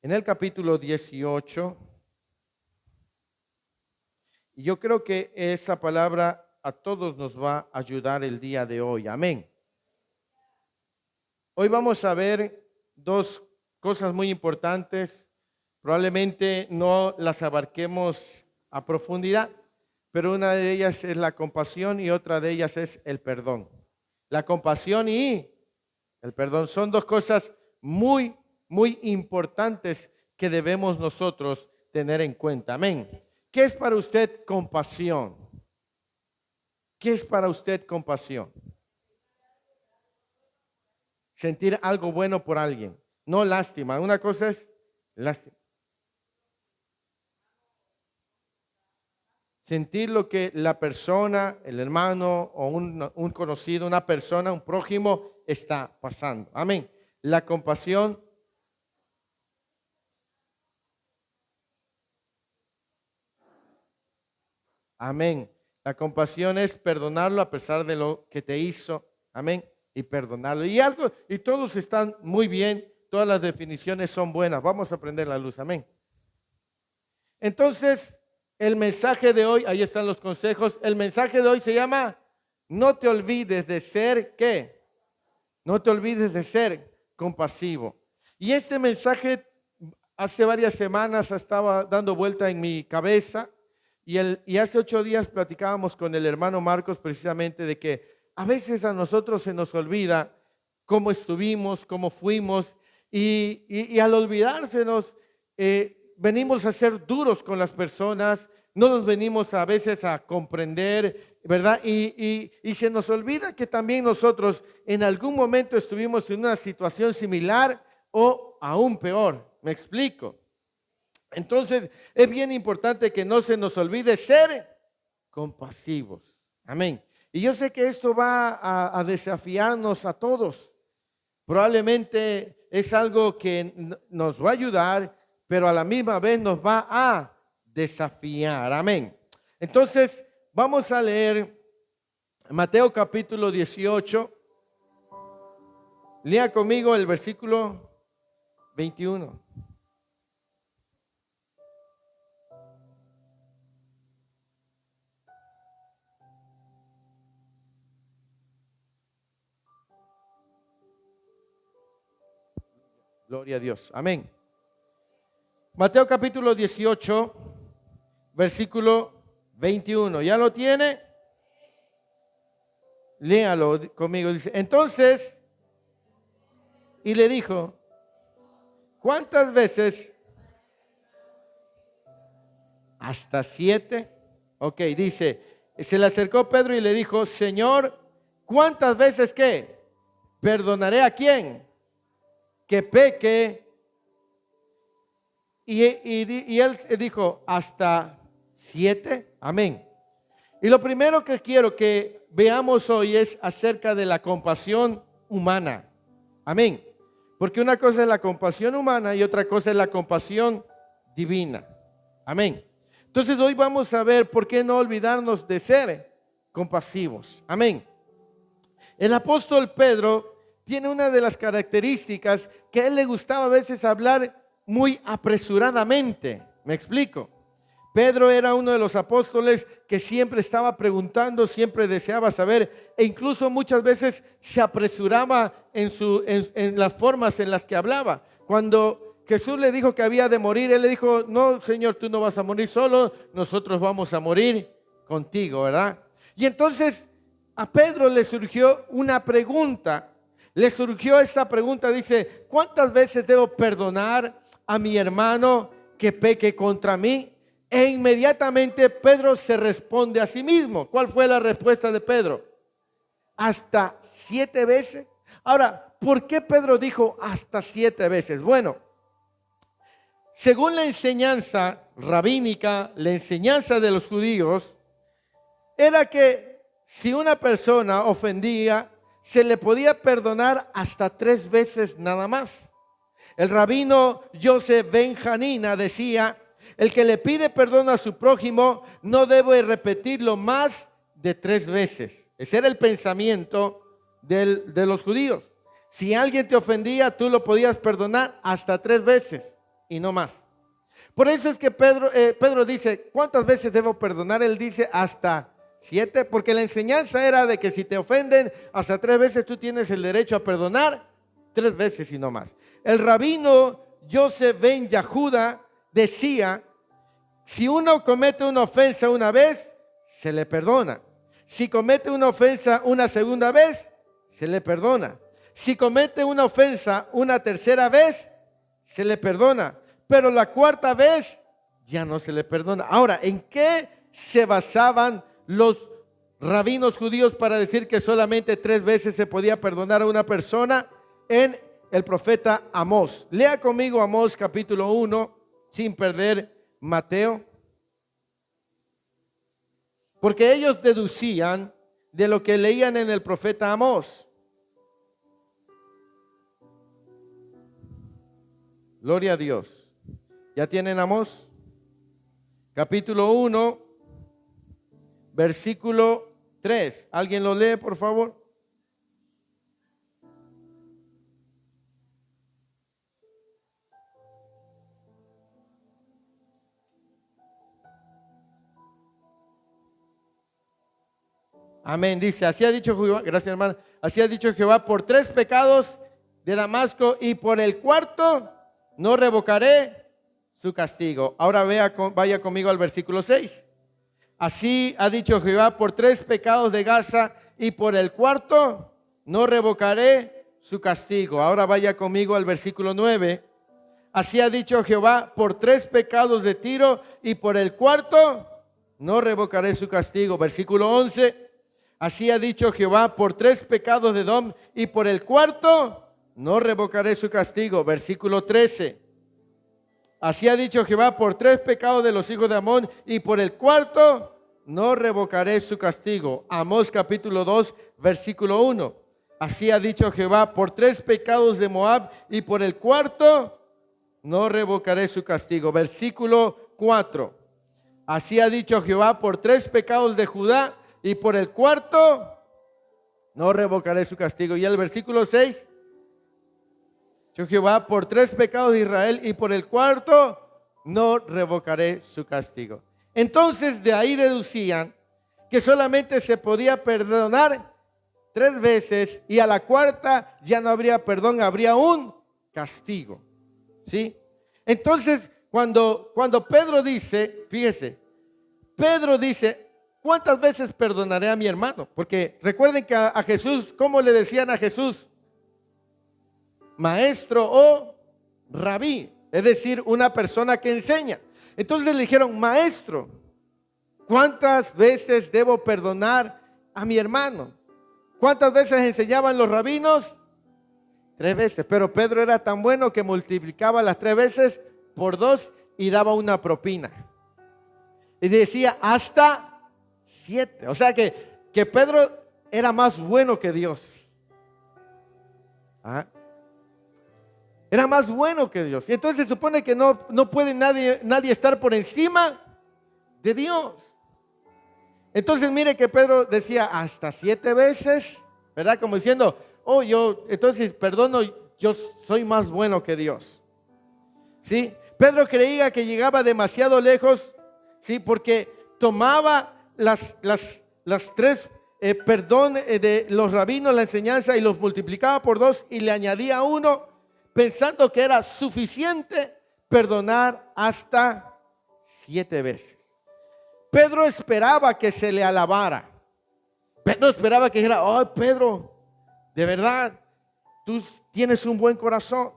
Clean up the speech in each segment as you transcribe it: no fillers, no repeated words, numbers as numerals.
en el capítulo 18. Y yo creo que esa palabra a todos nos va a ayudar el día de hoy. Amén. Hoy vamos a ver dos cosas muy importantes. Probablemente no las abarquemos a profundidad, pero una de ellas es la compasión y otra de ellas es el perdón. La compasión y el perdón son dos cosas muy importantes que debemos nosotros tener en cuenta. Amén. ¿Qué es para usted compasión? ¿Qué es para usted compasión? Sentir algo bueno por alguien, no lástima. Una cosa es lástima. Sentir lo que la persona, el hermano o un conocido, una persona, un prójimo está pasando. Amén. La compasión. Amén. La compasión es perdonarlo a pesar de lo que te hizo. Amén. Y perdonarlo. Y todos están muy bien. Todas las definiciones son buenas. Vamos a prender la luz. Amén. Entonces, el mensaje de hoy, ahí están los consejos. El mensaje de hoy se llama: no te olvides de ser, ¿qué? No te olvides de ser compasivo. Y este mensaje hace varias semanas estaba dando vuelta en mi cabeza. Y hace 8 días platicábamos con el hermano Marcos precisamente de que a veces a nosotros se nos olvida cómo estuvimos, cómo fuimos, y al olvidársenos venimos a ser duros con las personas, no nos venimos a veces a comprender, ¿verdad? Y se nos olvida que también nosotros en algún momento estuvimos en una situación similar o aún peor. ¿Me explico? Entonces, es bien importante que no se nos olvide ser compasivos. Amén. Y yo sé que esto va a desafiarnos a todos. Probablemente es algo que nos va a ayudar, pero a la misma vez nos va a desafiar. Amén. Entonces, vamos a leer Mateo capítulo 18. Lea conmigo el versículo 21. Gloria a Dios. Amén. Mateo capítulo 18, versículo 21. ¿Ya lo tiene? Léalo conmigo. Dice: entonces, y le dijo, ¿cuántas veces? Hasta 7. Ok, dice, se le acercó Pedro y le dijo: Señor, ¿cuántas veces qué? ¿Perdonaré a quién? Que peque. Y él dijo: hasta 7. Amén. Y lo primero que quiero que veamos hoy es acerca de la compasión humana. Amén. Porque una cosa es la compasión humana y otra cosa es la compasión divina. Amén. Entonces hoy vamos a ver por qué no olvidarnos de ser compasivos. Amén. El apóstol Pedro tiene una de las características que a él le gustaba a veces hablar muy apresuradamente. ¿Me explico? Pedro era uno de los apóstoles que siempre estaba preguntando, siempre deseaba saber, e incluso muchas veces se apresuraba en las formas en las que hablaba. Cuando Jesús le dijo que había de morir, él le dijo: no, Señor, tú no vas a morir solo, nosotros vamos a morir contigo, ¿verdad? Y entonces a Pedro le surgió una pregunta. Le surgió esta pregunta, dice: ¿cuántas veces debo perdonar a mi hermano que peque contra mí? E inmediatamente Pedro se responde a sí mismo. ¿Cuál fue la respuesta de Pedro? Hasta 7 veces. Ahora, ¿por qué Pedro dijo hasta 7 veces? Bueno, según la enseñanza rabínica, la enseñanza de los judíos, era que si una persona ofendía, se le podía perdonar hasta 3 veces nada más. El rabino Yosef ben Hanina decía: el que le pide perdón a su prójimo no debe repetirlo más de 3 veces. Ese era el pensamiento de los judíos. Si alguien te ofendía, tú lo podías perdonar hasta 3 veces. y no más. Por eso es que Pedro dice, ¿cuántas veces debo perdonar? Él dice hasta 7, porque la enseñanza era de que si te ofenden hasta 3 veces, tú tienes el derecho a perdonar 3 veces y no más. El rabino Yosef ben Yahuda decía, si uno comete una ofensa una vez, se le perdona. Si comete una ofensa una segunda vez, se le perdona. Si comete una ofensa una tercera vez, se le perdona. Pero la cuarta vez ya no se le perdona. Ahora, ¿en qué se basaban los rabinos judíos para decir que solamente 3 veces se podía perdonar a una persona? En el profeta Amós. Lea conmigo Amós capítulo 1, sin perder Mateo. Porque ellos deducían de lo que leían en el profeta Amós. Gloria a Dios. ¿Ya tienen Amós? Capítulo 1, versículo 3. ¿Alguien lo lee, por favor? Amén. Dice, así ha dicho Jehová, gracias hermano, así ha dicho Jehová, por 3 pecados de Damasco y por el cuarto no revocaré su castigo. Ahora vaya conmigo al versículo 6. Así ha dicho Jehová, por 3 pecados de Gaza y por el cuarto no revocaré su castigo. Ahora vaya conmigo al versículo 9. Así ha dicho Jehová, por 3 pecados de Tiro y por el cuarto no revocaré su castigo. Versículo 11. Así ha dicho Jehová, por 3 pecados de Edom y por el cuarto no revocaré su castigo. Versículo 13. Así ha dicho Jehová, por 3 pecados de los hijos de Amón y por el cuarto no revocaré su castigo. Amós capítulo 2, versículo 1. Así ha dicho Jehová, por 3 pecados de Moab y por el cuarto no revocaré su castigo. Versículo 4. Así ha dicho Jehová, por 3 pecados de Judá y por el cuarto no revocaré su castigo. Y el versículo 6. Jehová, por 3 pecados de Israel y por el cuarto no revocaré su castigo. Entonces de ahí deducían que solamente se podía perdonar 3 veces y a la cuarta ya no habría perdón, habría un castigo. ¿Sí? Entonces cuando Pedro dice, fíjese, Pedro dice, ¿cuántas veces perdonaré a mi hermano? Porque recuerden que a Jesús, ¿cómo le decían a Jesús? Maestro o rabí, es decir, una persona que enseña. Entonces le dijeron, maestro, ¿cuántas veces debo perdonar a mi hermano? ¿Cuántas veces enseñaban los rabinos? 3 veces, pero Pedro era tan bueno que multiplicaba las 3 veces por 2 y daba una propina. Y decía hasta 7. O sea que Pedro era más bueno que Dios. ¿Ah? Era más bueno que Dios. Y entonces se supone que no puede nadie estar por encima de Dios. Entonces mire que Pedro decía hasta 7 veces, ¿verdad? Como diciendo, oh, yo entonces perdono, yo soy más bueno que Dios. ¿Sí? Pedro creía que llegaba demasiado lejos, ¿sí? Porque tomaba las 3 perdón de los rabinos, la enseñanza, y los multiplicaba por 2 y le añadía 1, pensando que era suficiente perdonar hasta 7 veces. Pedro esperaba que se le alabara. Pedro esperaba que dijera, oh Pedro, de verdad, tú tienes un buen corazón.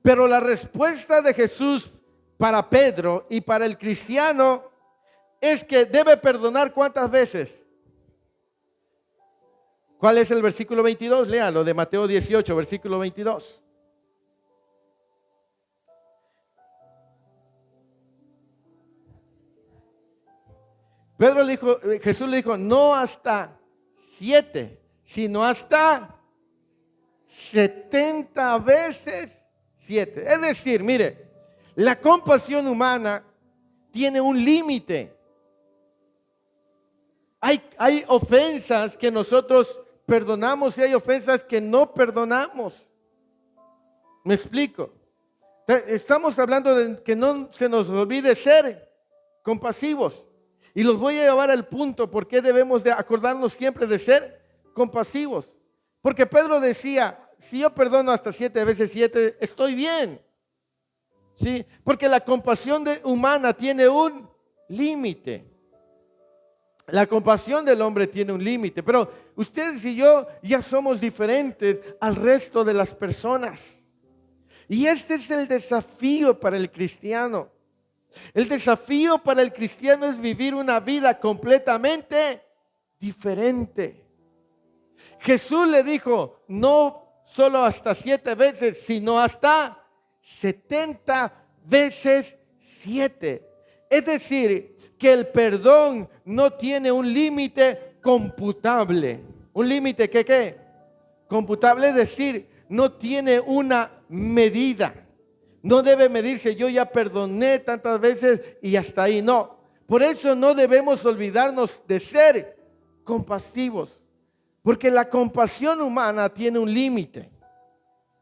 Pero la respuesta de Jesús para Pedro y para el cristiano es que debe perdonar ¿cuántas veces? ¿Cuál es el versículo 22? Léalo, de Mateo 18, versículo 22. Jesús le dijo, no hasta 7, sino hasta 70 veces 7. Es decir, mire, la compasión humana tiene un límite. Hay ofensas que nosotros perdonamos y hay ofensas que no perdonamos. ¿Me explico? Estamos hablando de que no se nos olvide ser compasivos. Y los voy a llevar al punto por qué debemos de acordarnos siempre de ser compasivos. Porque Pedro decía, si yo perdono hasta 7 veces 7, estoy bien. ¿Sí? Porque la compasión humana tiene un límite. La compasión del hombre tiene un límite. Pero ustedes y yo ya somos diferentes al resto de las personas. Y este es el desafío para el cristiano. El desafío para el cristiano es vivir una vida completamente diferente. Jesús le dijo, no solo hasta 7 veces, sino hasta 70 veces 7. Es decir, que el perdón no tiene un límite computable. ¿Un límite qué? Computable, es decir, no tiene una medida. No debe medirse, yo ya perdoné tantas veces y hasta ahí. No. Por eso no debemos olvidarnos de ser compasivos. Porque la compasión humana tiene un límite.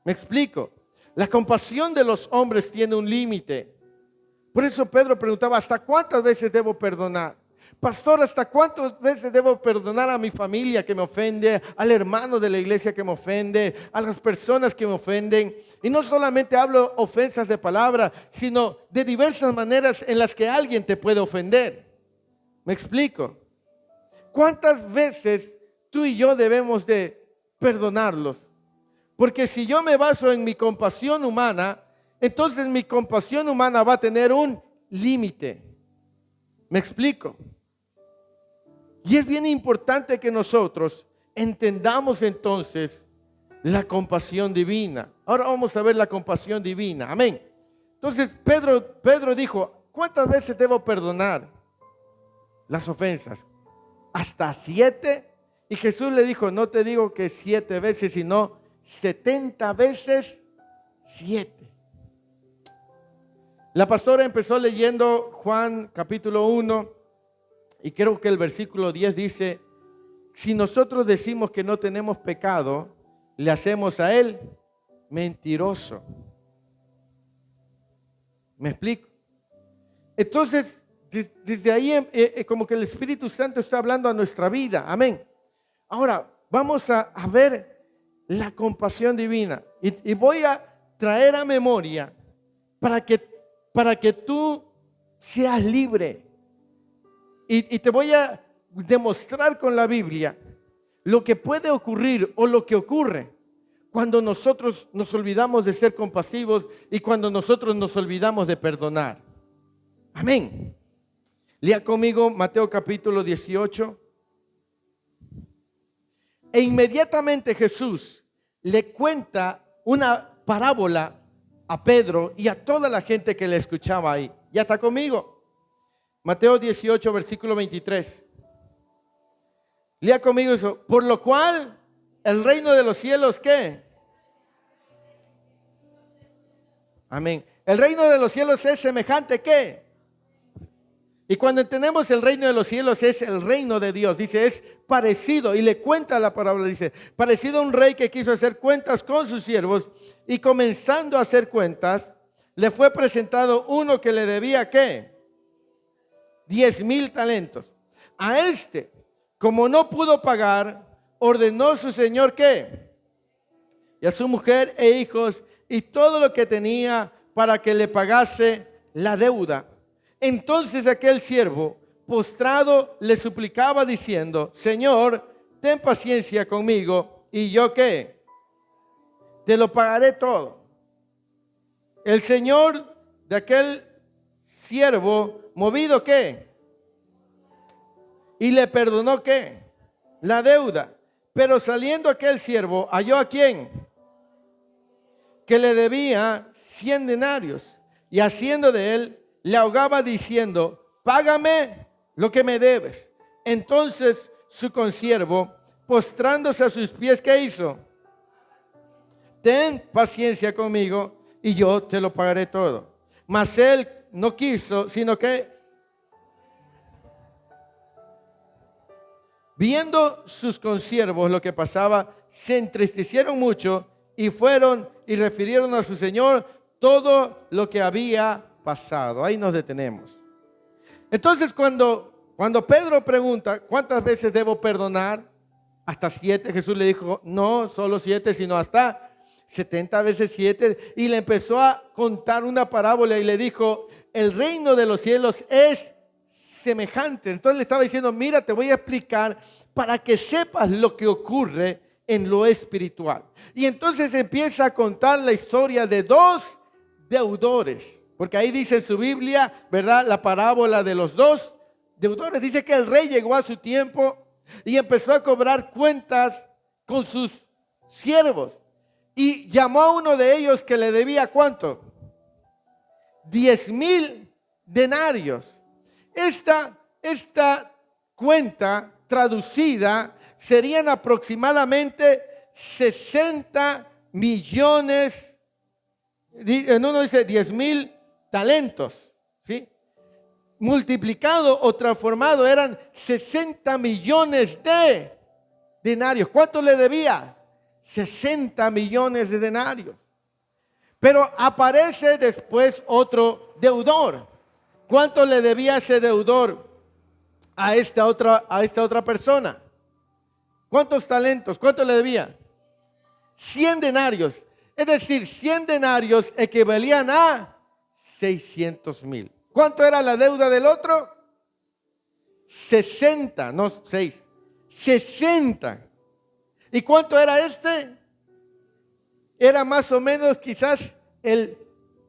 ¿Me explico? La compasión de los hombres tiene un límite. Por eso Pedro preguntaba, ¿hasta cuántas veces debo perdonar? Pastor, ¿hasta cuántas veces debo perdonar a mi familia que me ofende, al hermano de la iglesia que me ofende, a las personas que me ofenden? Y no solamente hablo ofensas de palabra, sino de diversas maneras en las que alguien te puede ofender. ¿Me explico? ¿Cuántas veces tú y yo debemos de perdonarlos? Porque si yo me baso en mi compasión humana, entonces mi compasión humana va a tener un límite. ¿Me explico? Y es bien importante que nosotros entendamos entonces la compasión divina. Ahora vamos a ver la compasión divina. Amén. Entonces Pedro dijo, ¿cuántas veces debo perdonar las ofensas? ¿Hasta 7? Y Jesús le dijo, no te digo que 7 veces, sino 70 veces 7. La pastora empezó leyendo Juan capítulo 1 y creo que el versículo 10 dice, si nosotros decimos que no tenemos pecado, le hacemos a él mentiroso. ¿Me explico? Entonces, desde ahí como que el Espíritu Santo está hablando a nuestra vida. Amén. Ahora, vamos a ver la compasión divina. Y voy a traer a memoria para que tú seas libre. Y te voy a demostrar con la Biblia lo que puede ocurrir o lo que ocurre cuando nosotros nos olvidamos de ser compasivos y cuando nosotros nos olvidamos de perdonar. Amén. Lea conmigo Mateo capítulo 18. E inmediatamente Jesús le cuenta una parábola a Pedro y a toda la gente que le escuchaba ahí. ¿Ya está conmigo? Mateo 18, versículo 23. Lea conmigo eso. Por lo cual, el reino de los cielos, ¿qué? Amén. El reino de los cielos es semejante, ¿qué? Y cuando entendemos el reino de los cielos es el reino de Dios. Dice, es parecido. Y le cuenta la parábola, dice, parecido a un rey que quiso hacer cuentas con sus siervos. Y comenzando a hacer cuentas, le fue presentado uno que le debía, ¿qué? 10,000 talentos. A este, como no pudo pagar, ordenó su señor ¿qué? Y a su mujer e hijos y todo lo que tenía para que le pagase la deuda. Entonces aquel siervo, postrado, le suplicaba diciendo, Señor, ten paciencia conmigo y yo ¿qué? Te lo pagaré todo. El señor de aquel siervo, movido ¿qué? Y le perdonó ¿qué? La deuda. Pero saliendo aquel siervo, halló a quién? Que le debía 100 denarios. Y haciendo de él, le ahogaba diciendo, págame lo que me debes. Entonces su consiervo, postrándose a sus pies, ¿qué hizo? Ten paciencia conmigo y yo te lo pagaré todo. Mas él no quiso, sino que viendo sus consiervos lo que pasaba, se entristecieron mucho y fueron y refirieron a su señor todo lo que había pasado. Ahí nos detenemos. Entonces cuando Pedro pregunta, ¿cuántas veces debo perdonar? Hasta 7. Jesús le dijo, no solo 7, sino hasta 70 veces 7. Y le empezó a contar una parábola y le dijo, el reino de los cielos es semejante. Entonces le estaba diciendo, mira, te voy a explicar para que sepas lo que ocurre en lo espiritual. Y entonces empieza a contar la historia de dos deudores. Porque ahí dice en su Biblia, ¿verdad? La parábola de los dos deudores. Dice que el rey llegó a su tiempo y empezó a cobrar cuentas con sus siervos. Y llamó a uno de ellos que le debía ¿cuánto? 10,000 denarios. Esta cuenta traducida serían aproximadamente 60 millones. En uno dice 10,000 talentos, ¿sí? Multiplicado o transformado eran 60 millones de denarios. ¿Cuánto le debía? 60 millones de denarios. Pero aparece después otro deudor. ¿Cuánto le debía ese deudor a esta otra persona? ¿Cuántos talentos? ¿Cuánto le debía? 100 denarios. Es decir, 100 denarios equivalían a 600,000. ¿Cuánto era la deuda del otro? 60, no 6. 60. ¿Y cuánto era este? Era más o menos quizás el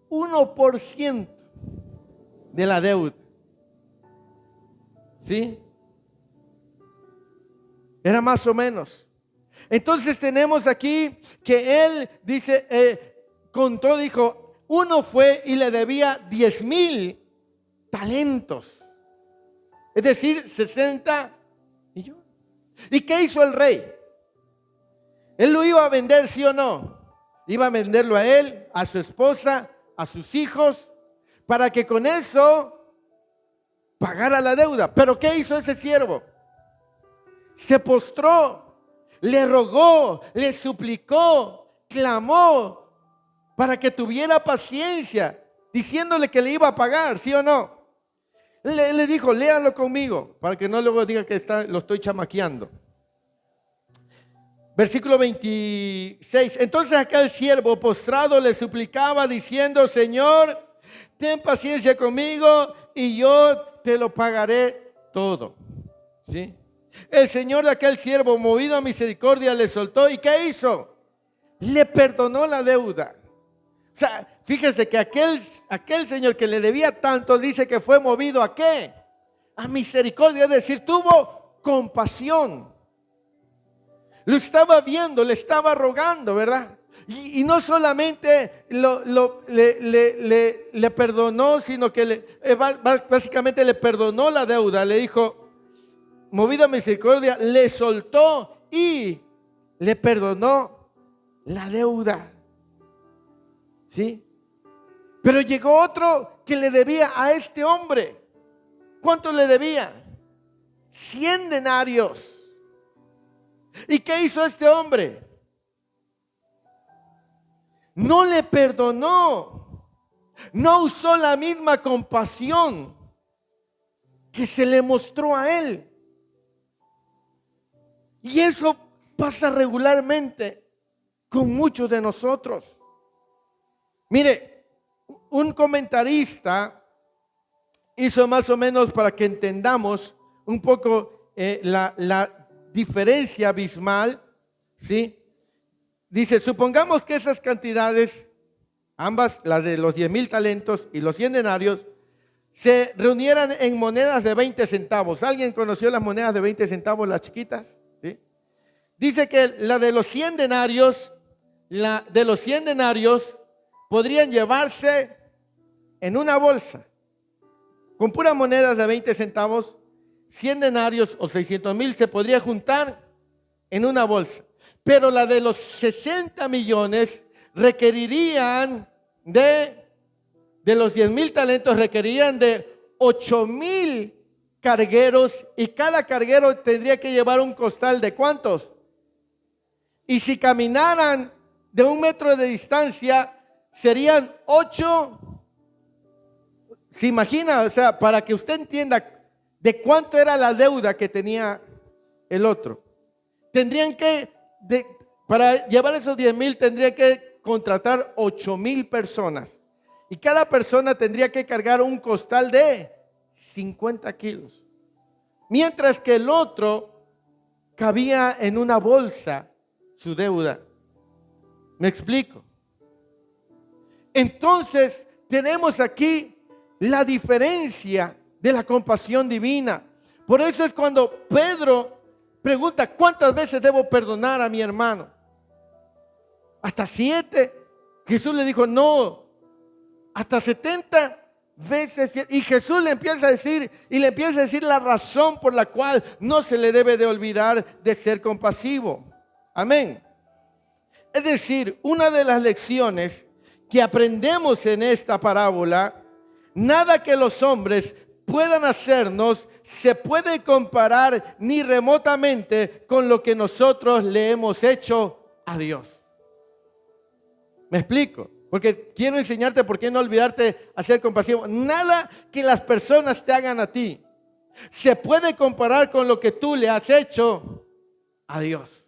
1% de la deuda. ¿Sí? Era más o menos. Entonces tenemos aquí que él dice, contó, dijo, uno fue y le debía 10,000 talentos. Es decir, 60 millones. ¿Y qué hizo el rey? Él lo iba a vender, ¿sí o no? Iba a venderlo a él, a su esposa, a sus hijos, para que con eso pagara la deuda. Pero ¿qué hizo ese siervo? Se postró, le rogó, le suplicó, clamó para que tuviera paciencia, diciéndole que le iba a pagar, ¿sí o no? Le dijo, léalo conmigo, para que no luego diga que lo estoy chamaqueando. Versículo 26. Entonces aquel siervo postrado le suplicaba diciendo, Señor, ten paciencia conmigo y yo te lo pagaré todo. ¿Sí? El Señor de aquel siervo, movido a misericordia, le soltó. ¿Y qué hizo? Le perdonó la deuda. O sea, fíjese que aquel señor que le debía tanto, dice que fue movido ¿a qué? A misericordia, es decir, tuvo compasión. Lo estaba viendo, le estaba rogando, ¿verdad? Y no solamente le perdonó, sino que básicamente le perdonó la deuda. Le dijo, movido a misericordia, le soltó y le perdonó la deuda. ¿Sí? Pero llegó otro que le debía a este hombre. ¿Cuánto le debía? 100 denarios. ¿Y qué hizo este hombre? No le perdonó. No usó la misma compasión que se le mostró a él. Y eso pasa regularmente con muchos de nosotros. Mire, un comentarista hizo más o menos para que entendamos un poco la diferencia abismal, ¿sí? Dice, supongamos que esas cantidades, ambas, las de los 10,000 talentos y los 100 denarios, se reunieran en monedas de 20 centavos. ¿Alguien conoció las monedas de 20 centavos, las chiquitas? ¿Sí? Dice que la de los 100 denarios, podrían llevarse en una bolsa. Con puras monedas de 20 centavos, 100 denarios o 600,000 se podría juntar en una bolsa. Pero la de los 60 millones requerirían de los 10,000 talentos, requerirían de 8,000 cargueros, y cada carguero tendría que llevar un costal de ¿cuántos? Y si caminaran de 1 metro de distancia, serían 8. ¿Se imagina? O sea, para que usted entienda de cuánto era la deuda que tenía el otro. Tendrían que, para llevar esos 10,000, tendrían que contratar 8,000 personas. Y cada persona tendría que cargar un costal de 50 kilos. Mientras que el otro cabía en una bolsa su deuda. ¿Me explico? Entonces, tenemos aquí la diferencia de la compasión divina. Por eso es cuando Pedro pregunta: ¿cuántas veces debo perdonar a mi hermano? ¿Hasta 7? Jesús le dijo: no, hasta 70 veces. Y Jesús le empieza a decir, la razón por la cual no se le debe de olvidar de ser compasivo. Amén. Es decir, una de las lecciones que aprendemos en esta parábola: nada que los hombres puedan hacernos se puede comparar ni remotamente con lo que nosotros le hemos hecho a Dios. ¿Me explico? Porque quiero enseñarte por qué no olvidarte a ser compasivo. Nada que las personas te hagan a ti se puede comparar con lo que tú le has hecho a Dios.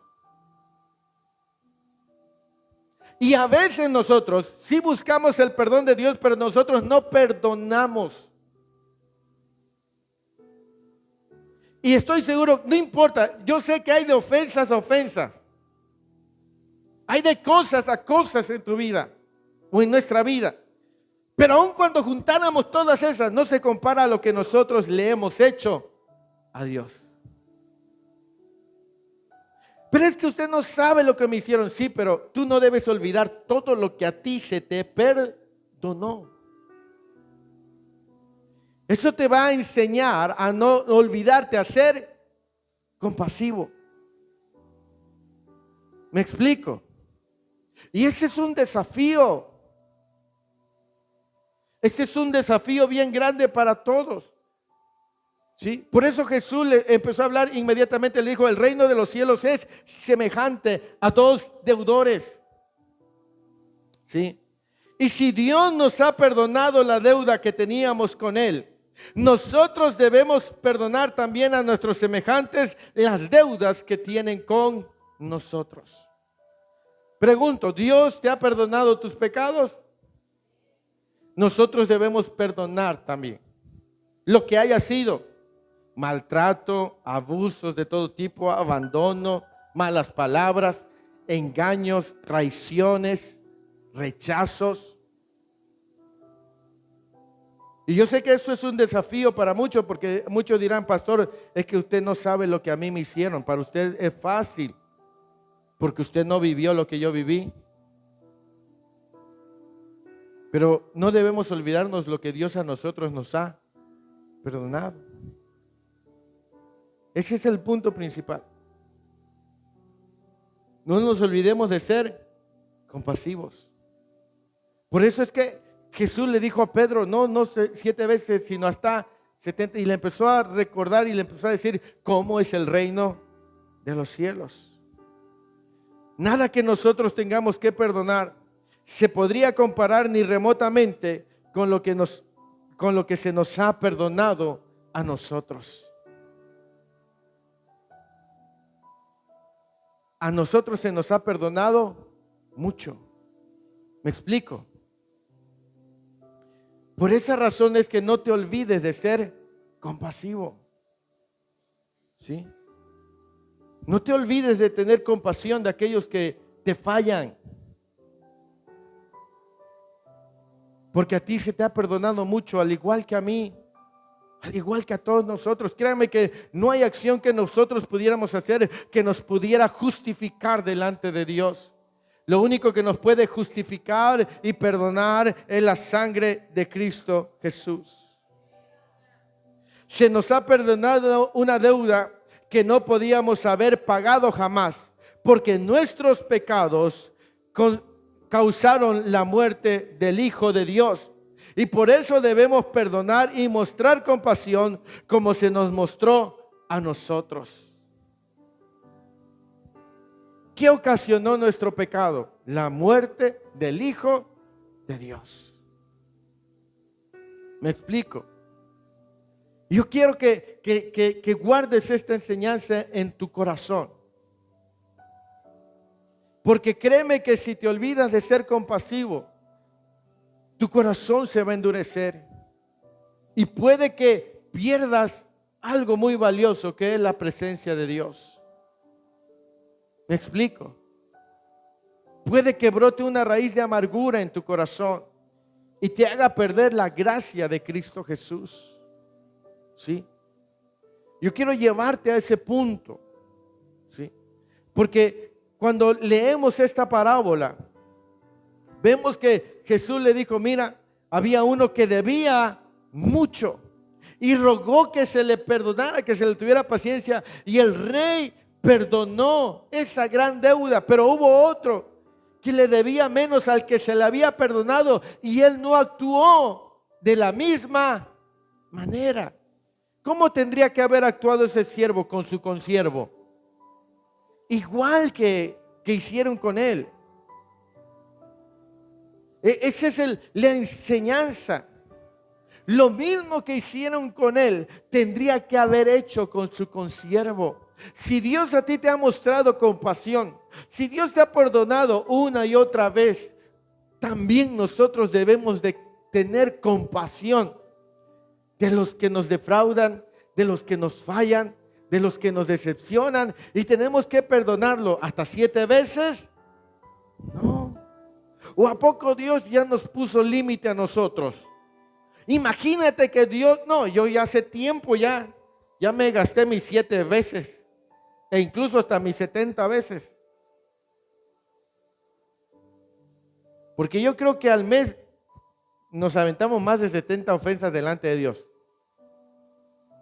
Y a veces nosotros sí buscamos el perdón de Dios, pero nosotros no perdonamos. Y estoy seguro, no importa, yo sé que hay de ofensas a ofensas. Hay de cosas a cosas en tu vida o en nuestra vida. Pero aun cuando juntáramos todas esas, no se compara a lo que nosotros le hemos hecho a Dios. Pero es que usted no sabe lo que me hicieron. Sí, pero tú no debes olvidar todo lo que a ti se te perdonó. Eso te va a enseñar a no olvidarte, a ser compasivo. ¿Me explico? Y ese es un desafío. Ese es un desafío bien grande para todos. ¿Sí? Por eso Jesús le empezó a hablar inmediatamente. Le dijo: el reino de los cielos es semejante a 2 deudores. ¿Sí? Y si Dios nos ha perdonado la deuda que teníamos con Él, nosotros debemos perdonar también a nuestros semejantes las deudas que tienen con nosotros. Pregunto: ¿Dios te ha perdonado tus pecados? Nosotros debemos perdonar también lo que haya sido maltrato, abusos de todo tipo, abandono, malas palabras, engaños, traiciones, rechazos. Y yo sé que eso es un desafío para muchos, porque muchos dirán: pastor, es que usted no sabe lo que a mí me hicieron. Para usted es fácil, porque usted no vivió lo que yo viví. Pero no debemos olvidarnos lo que Dios a nosotros nos ha perdonado. Ese es el punto principal. No nos olvidemos de ser compasivos. Por eso es que Jesús le dijo a Pedro: no 7 veces, sino hasta 70. Y le empezó a recordar y le empezó a decir cómo es el reino de los cielos. Nada que nosotros tengamos que perdonar se podría comparar ni remotamente con lo que se nos ha perdonado a nosotros. A nosotros se nos ha perdonado mucho. ¿Me explico? Por esa razón es que no te olvides de ser compasivo. ¿Sí? No te olvides de tener compasión de aquellos que te fallan. Porque a ti se te ha perdonado mucho, al igual que a mí, al igual que a todos nosotros. Créanme que no hay acción que nosotros pudiéramos hacer que nos pudiera justificar delante de Dios. Lo único que nos puede justificar y perdonar es la sangre de Cristo Jesús. Se nos ha perdonado una deuda que no podíamos haber pagado jamás, porque nuestros pecados causaron la muerte del Hijo de Dios. Y por eso debemos perdonar y mostrar compasión como se nos mostró a nosotros. ¿Qué ocasionó nuestro pecado? La muerte del Hijo de Dios. ¿Me explico? Yo quiero que guardes esta enseñanza en tu corazón. Porque créeme que si te olvidas de ser compasivo, tu corazón se va a endurecer. Y puede que pierdas algo muy valioso, que es la presencia de Dios. ¿Me explico? Puede que brote una raíz de amargura en tu corazón y te haga perder la gracia de Cristo Jesús. ¿Sí? Yo quiero llevarte a ese punto. ¿Sí? Porque cuando leemos esta parábola, vemos que Jesús le dijo, mira, había uno que debía mucho y rogó que se le perdonara, que se le tuviera paciencia, y el rey perdonó esa gran deuda. Pero hubo otro que le debía menos al que se le había perdonado, y él no actuó de la misma manera. ¿Cómo tendría que haber actuado ese siervo con su consiervo? Igual que hicieron con él. Esa es la enseñanza. Lo mismo que hicieron con él, tendría que haber hecho con su consiervo. Si Dios a ti te ha mostrado compasión, si Dios te ha perdonado una y otra vez, también nosotros debemos de tener compasión de los que nos defraudan, de los que nos fallan, de los que nos decepcionan, y tenemos que perdonarlo hasta 7 veces. No. ¿O a poco Dios ya nos puso límite a nosotros? Imagínate que Dios, no, yo ya hace tiempo ya me gasté mis 7 veces, e incluso hasta mis 70 veces. Porque yo creo que al mes nos aventamos más de 70 ofensas delante de Dios.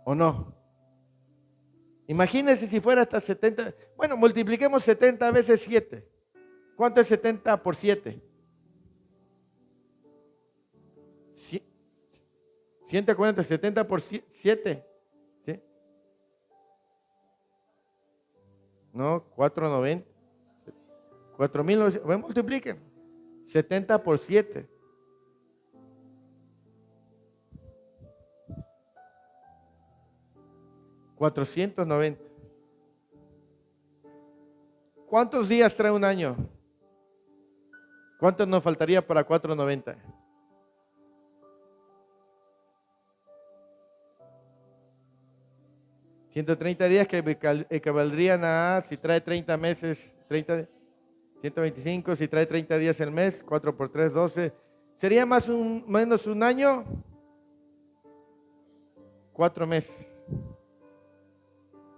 ¿O no? Imagínense si fuera hasta 70. Bueno, multipliquemos 70 veces 7. ¿Cuánto es 70 por 7? 140, 70 por 7. ¿Sí? No, 490. 4,900. Multipliquen. 70 por 7. $490. ¿Cuántos días trae un año? ¿Cuánto nos faltaría para 490? $130 que equivaldrían a, si trae 30 meses, 125, si trae 30 días el mes, 4 por 3, 12. ¿Sería más o menos un año? 4 meses.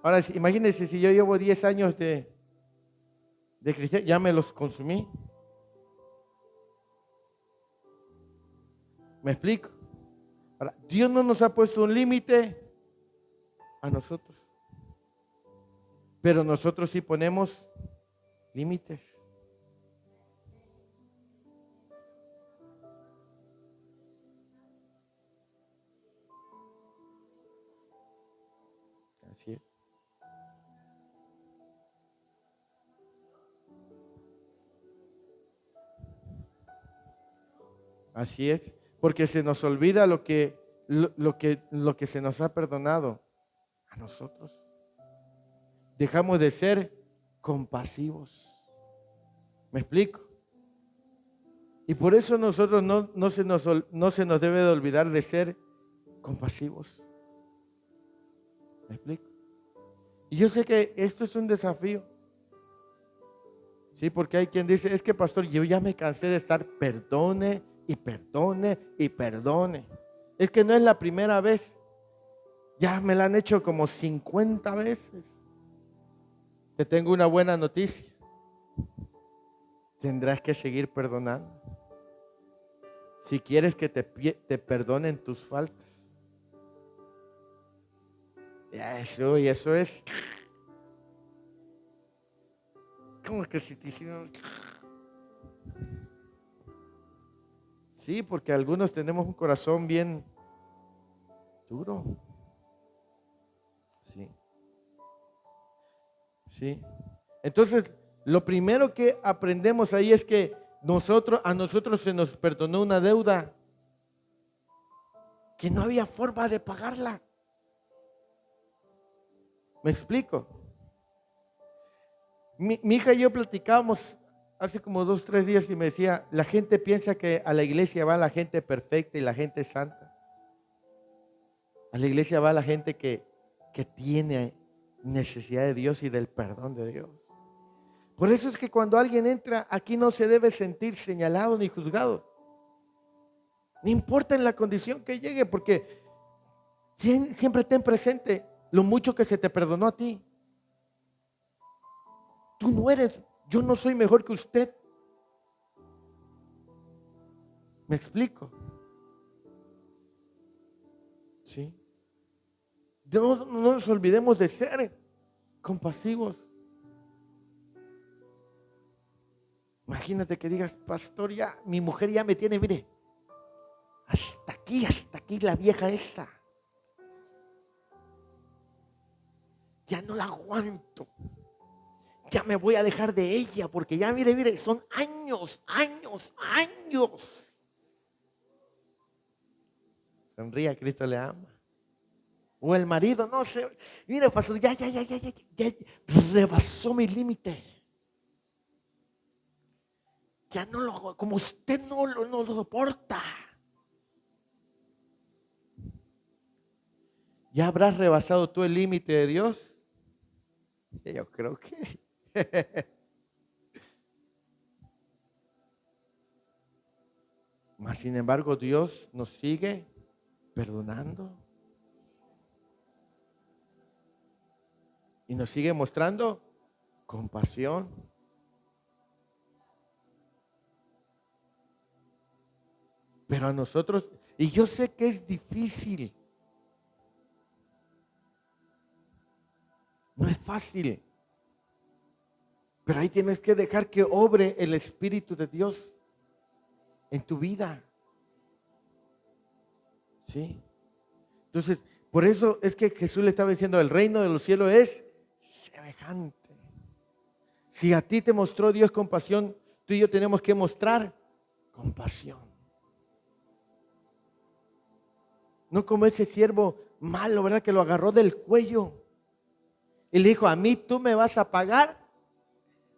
Ahora, imagínense si yo llevo 10 años de cristiano, ya me los consumí. ¿Me explico? Ahora, Dios no nos ha puesto un límite a nosotros, pero nosotros sí ponemos límites. Así es. Así es, porque se nos olvida lo que se nos ha perdonado a nosotros. Dejamos de ser compasivos. ¿Me explico? Y por eso nosotros no se nos debe de olvidar de ser compasivos. ¿Me explico? Y yo sé que esto es un desafío. Sí, porque hay quien dice, es que pastor, yo ya me cansé de estar perdone y perdone y perdone. Es que no es la primera vez. Ya me la han hecho como 50 veces. Te tengo una buena noticia. Tendrás que seguir perdonando. Si quieres que te perdonen tus faltas. Y eso es. ¿Cómo que si te hicieron? Sí, porque algunos tenemos un corazón bien duro. Sí. Sí. Entonces, lo primero que aprendemos ahí es que a nosotros se nos perdonó una deuda que no había forma de pagarla. ¿Me explico? Mi hija y yo platicábamos hace como 2, 3 días y me decía, la gente piensa que a la iglesia va la gente perfecta y la gente santa. A la iglesia va la gente que tiene necesidad de Dios y del perdón de Dios. Por eso es que cuando alguien entra aquí no se debe sentir señalado ni juzgado. No importa en la condición que llegue, porque siempre ten presente lo mucho que se te perdonó a ti. Tú no eres, yo no soy mejor que usted. ¿Me explico? ¿Sí? No nos olvidemos de ser compasivos. Imagínate que digas, pastor, ya, mi mujer ya me tiene, mire, hasta aquí la vieja esa. Ya no la aguanto. Ya me voy a dejar de ella porque ya, mire, son años. Sonría, Cristo le ama. O el marido, no sé, mire, pastor, ya rebasó mi límite. Ya no lo, como usted no lo soporta. ¿Ya habrás rebasado tú el límite de Dios? Yo creo que. Mas sin embargo, Dios nos sigue perdonando y nos sigue mostrando compasión. Pero a nosotros, y yo sé que es difícil, no es fácil, pero ahí tienes que dejar que obre el Espíritu de Dios en tu vida. ¿Sí? Entonces, por eso es que Jesús le estaba diciendo, el reino de los cielos es semejante. Si a ti te mostró Dios compasión, tú y yo tenemos que mostrar compasión. No como ese siervo malo, ¿verdad? Que lo agarró del cuello y le dijo, a mí tú me vas a pagar.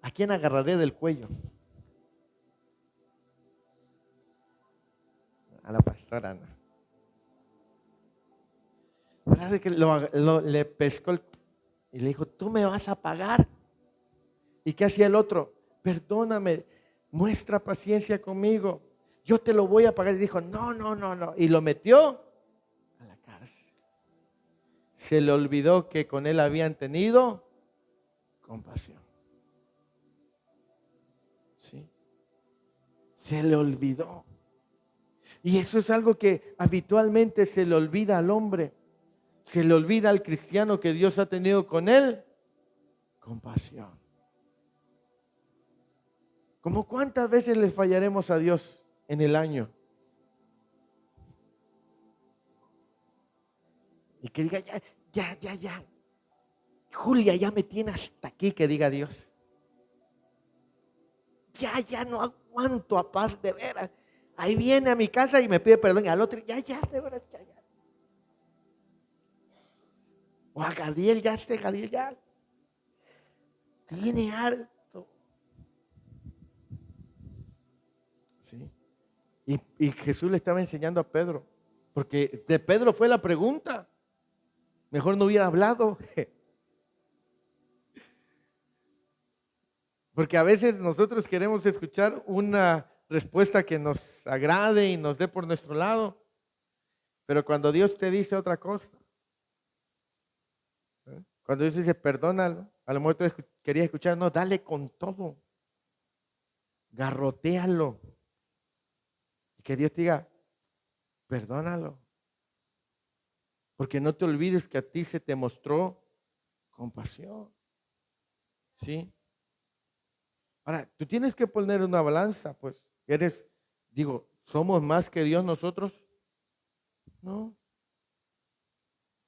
¿A quién agarraré del cuello? A la pastora, ¿no? ¿Verdad? Que le pescó y le dijo, tú me vas a pagar. ¿Y qué hacía el otro? Perdóname, muestra paciencia conmigo, yo te lo voy a pagar. Y dijo, no. Y lo metió a la cárcel. Se le olvidó que con él habían tenido compasión. ¿Sí? Se le olvidó. Y eso es algo que habitualmente se le olvida al hombre. Se le olvida al cristiano que Dios ha tenido con él compasión. ¿Cómo cuántas veces le fallaremos a Dios en el año? Y que diga, ya. Julia ya me tiene hasta aquí, que diga Dios. Ya no aguanto a paz, de veras. Ahí viene a mi casa y me pide perdón. Y al otro, ya, de veras, ya. O a Gadiel, Gadiel ya. Tiene harto. ¿Sí? Y Jesús le estaba enseñando a Pedro. Porque de Pedro fue la pregunta. Mejor no hubiera hablado. Porque a veces nosotros queremos escuchar una respuesta que nos agrade y nos dé por nuestro lado. Pero cuando Dios te dice otra cosa, cuando Dios dice perdónalo, a lo mejor tú querías escuchar, no, dale con todo, garrotéalo. Y que Dios te diga, perdónalo. Porque no te olvides que a ti se te mostró compasión. ¿Sí? Ahora, tú tienes que poner una balanza, pues. ¿Somos más que Dios nosotros? No.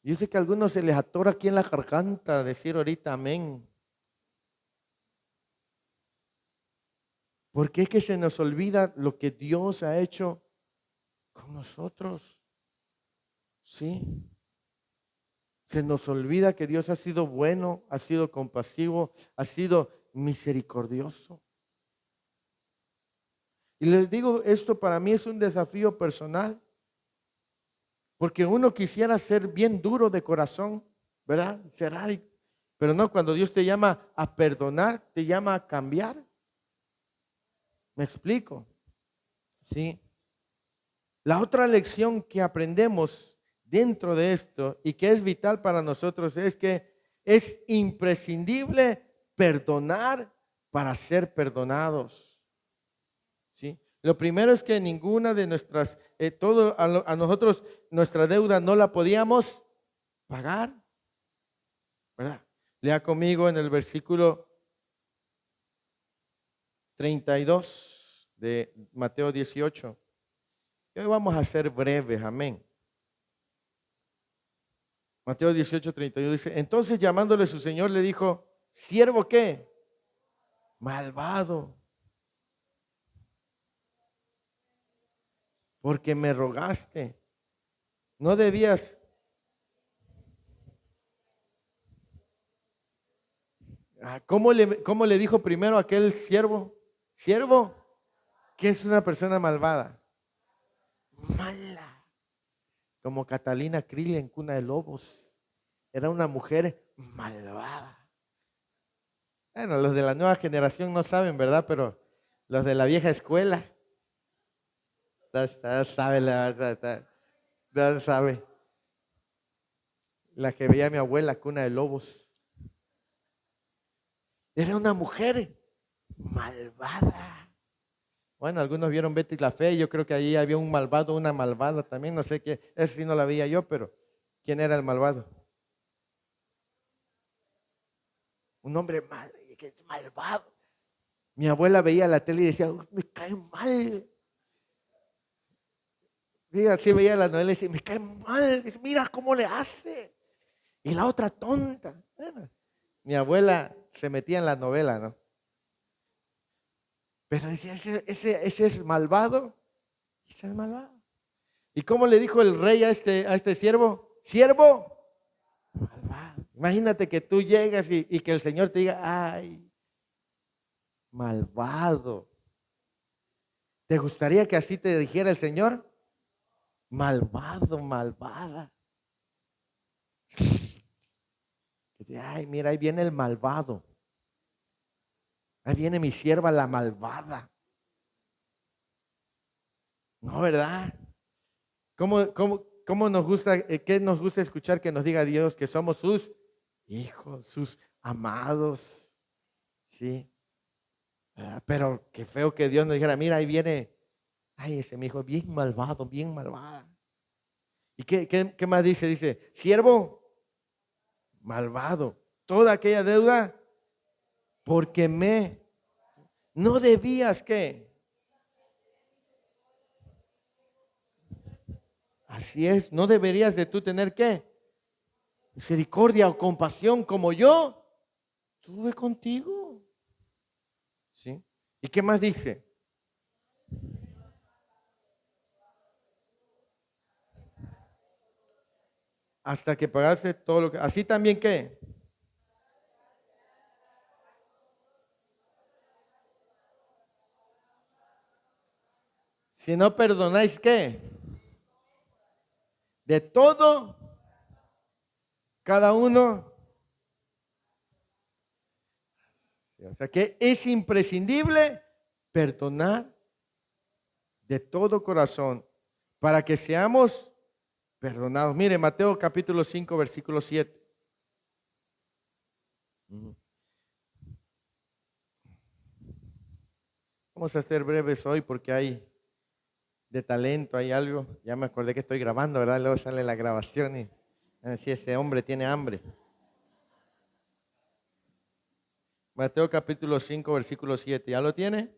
Yo sé que a algunos se les atora aquí en la garganta decir ahorita amén. Porque es que se nos olvida lo que Dios ha hecho con nosotros. ¿Sí? Se nos olvida que Dios ha sido bueno, ha sido compasivo, ha sido misericordioso. Y les digo, esto para mí es un desafío personal, porque uno quisiera ser bien duro de corazón, ¿verdad? Pero no, cuando Dios te llama a perdonar, te llama a cambiar. ¿Me explico? Sí. La otra lección que aprendemos dentro de esto y que es vital para nosotros es que es imprescindible perdonar para ser perdonados. ¿Sí? Lo primero es que ninguna de nuestras, a nosotros nuestra deuda no la podíamos pagar, ¿verdad? Lea conmigo en el versículo 32 de Mateo 18. Hoy vamos a ser breves, amén. Mateo 18:32 dice, entonces llamándole su señor le dijo, siervo qué, malvado, porque me rogaste, no debías. ¿Cómo le dijo primero aquel siervo? Siervo, que es una persona malvada, mala, como Catalina Krill en Cuna de Lobos, era una mujer malvada. Bueno, los de la nueva generación no saben, ¿verdad? Pero los de la vieja escuela, ya sabe, ya sabe. La que veía a mi abuela, Cuna de Lobos. Era una mujer malvada. Bueno, algunos vieron Betty la Fea, yo creo que ahí había un malvado, una malvada también, no sé qué, esa sí no la veía yo, pero ¿quién era el malvado? Un hombre mal, que es malvado. Mi abuela veía la tele y decía, "Uy, me cae mal". Sí, así veía la novela y decía, me cae mal, dice, mira cómo le hace. Y la otra tonta. Bueno, mi abuela se metía en la novela, ¿no? Pero decía, ese es malvado. Ese es malvado. ¿Y cómo le dijo el rey a este siervo? Siervo, malvado. Imagínate que tú llegas y que el Señor te diga, ay, malvado. ¿Te gustaría que así te dijera el Señor? Malvado, malvada. Ay, mira, ahí viene el malvado. Ahí viene mi sierva, la malvada. No, ¿verdad? ¿Cómo nos gusta, qué nos gusta escuchar que nos diga Dios que somos sus hijos, sus amados? Sí. Pero qué feo que Dios nos dijera, mira, ahí viene, ay, ese mi hijo bien malvado, bien malvada. ¿Y qué más dice? Dice, siervo malvado, toda aquella deuda, porque no debías que. Así es, no deberías de tú tener qué, misericordia o compasión como yo tuve contigo. ¿Sí? ¿Y qué más dice? Hasta que pagaste todo lo que. Así también qué. Si no perdonáis qué. De todo, cada uno. O sea que es imprescindible perdonar de todo corazón para que seamos perdonados. Mire, Mateo capítulo 5, versículo 7. Ujú. Vamos a ser breves hoy porque hay de talento, hay algo. Ya me acordé que estoy grabando, ¿verdad? Luego sale la grabación y así ese hombre tiene hambre. Mateo capítulo 5, versículo 7. ¿Ya lo tiene?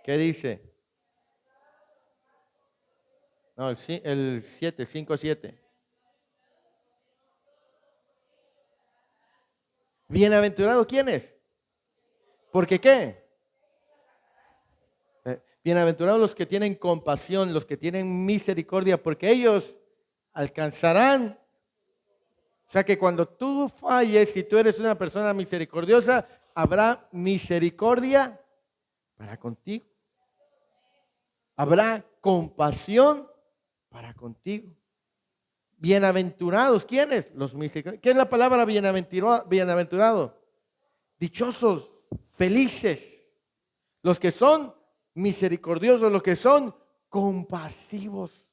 ¿Qué dice? No, el 7, 5, 7. Bienaventurado, ¿quién es? ¿Porque qué? Bienaventurados los que tienen compasión, los que tienen misericordia, porque ellos alcanzarán. O sea que cuando tú falles, si tú eres una persona misericordiosa, habrá misericordia para contigo. Habrá compasión para contigo. Bienaventurados, ¿quiénes? Los misericordiosos. ¿Qué es la palabra bienaventurado? Dichosos, felices, los que son misericordiosos, los que son compasivos.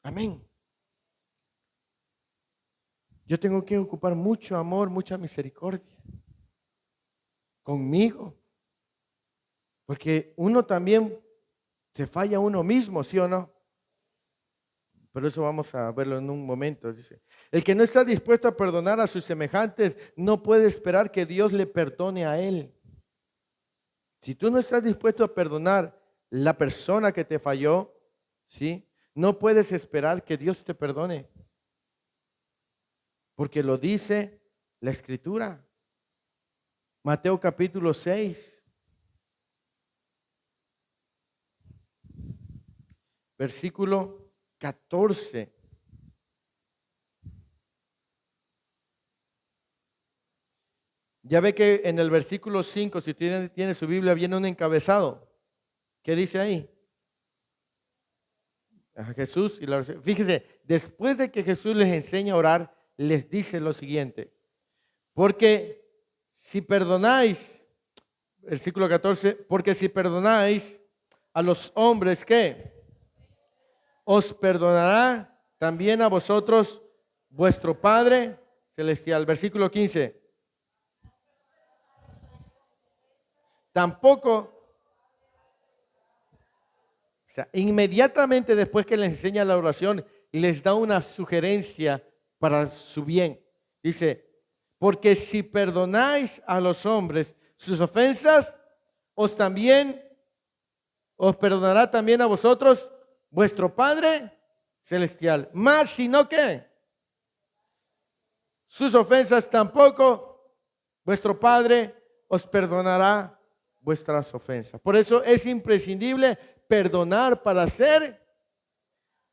Amén. Yo tengo que ocupar mucho amor, mucha misericordia conmigo, porque uno también se falla a uno mismo, ¿sí o no? Pero eso vamos a verlo en un momento. Dice, el que no está dispuesto a perdonar a sus semejantes no puede esperar que Dios le perdone a él. Si tú no estás dispuesto a perdonar la persona que te falló, ¿sí? No puedes esperar que Dios te perdone. Porque lo dice la Escritura. Mateo capítulo 6, versículo 14. Ya ve que en el versículo 5, si tiene su Biblia, viene un encabezado. ¿Qué dice ahí? A Jesús y la oración. Fíjese, después de que Jesús les enseña a orar, les dice lo siguiente. Porque si perdonáis, versículo 14, porque si perdonáis a los hombres, ¿qué? Os perdonará también a vosotros vuestro Padre Celestial. Versículo 15. Tampoco, o sea, inmediatamente después que les enseña la oración, les da una sugerencia para su bien. Dice, porque si perdonáis a los hombres sus ofensas, os perdonará también a vosotros vuestro Padre Celestial. Más sino que sus ofensas tampoco vuestro Padre os perdonará vuestras ofensas. Por eso es imprescindible perdonar para ser.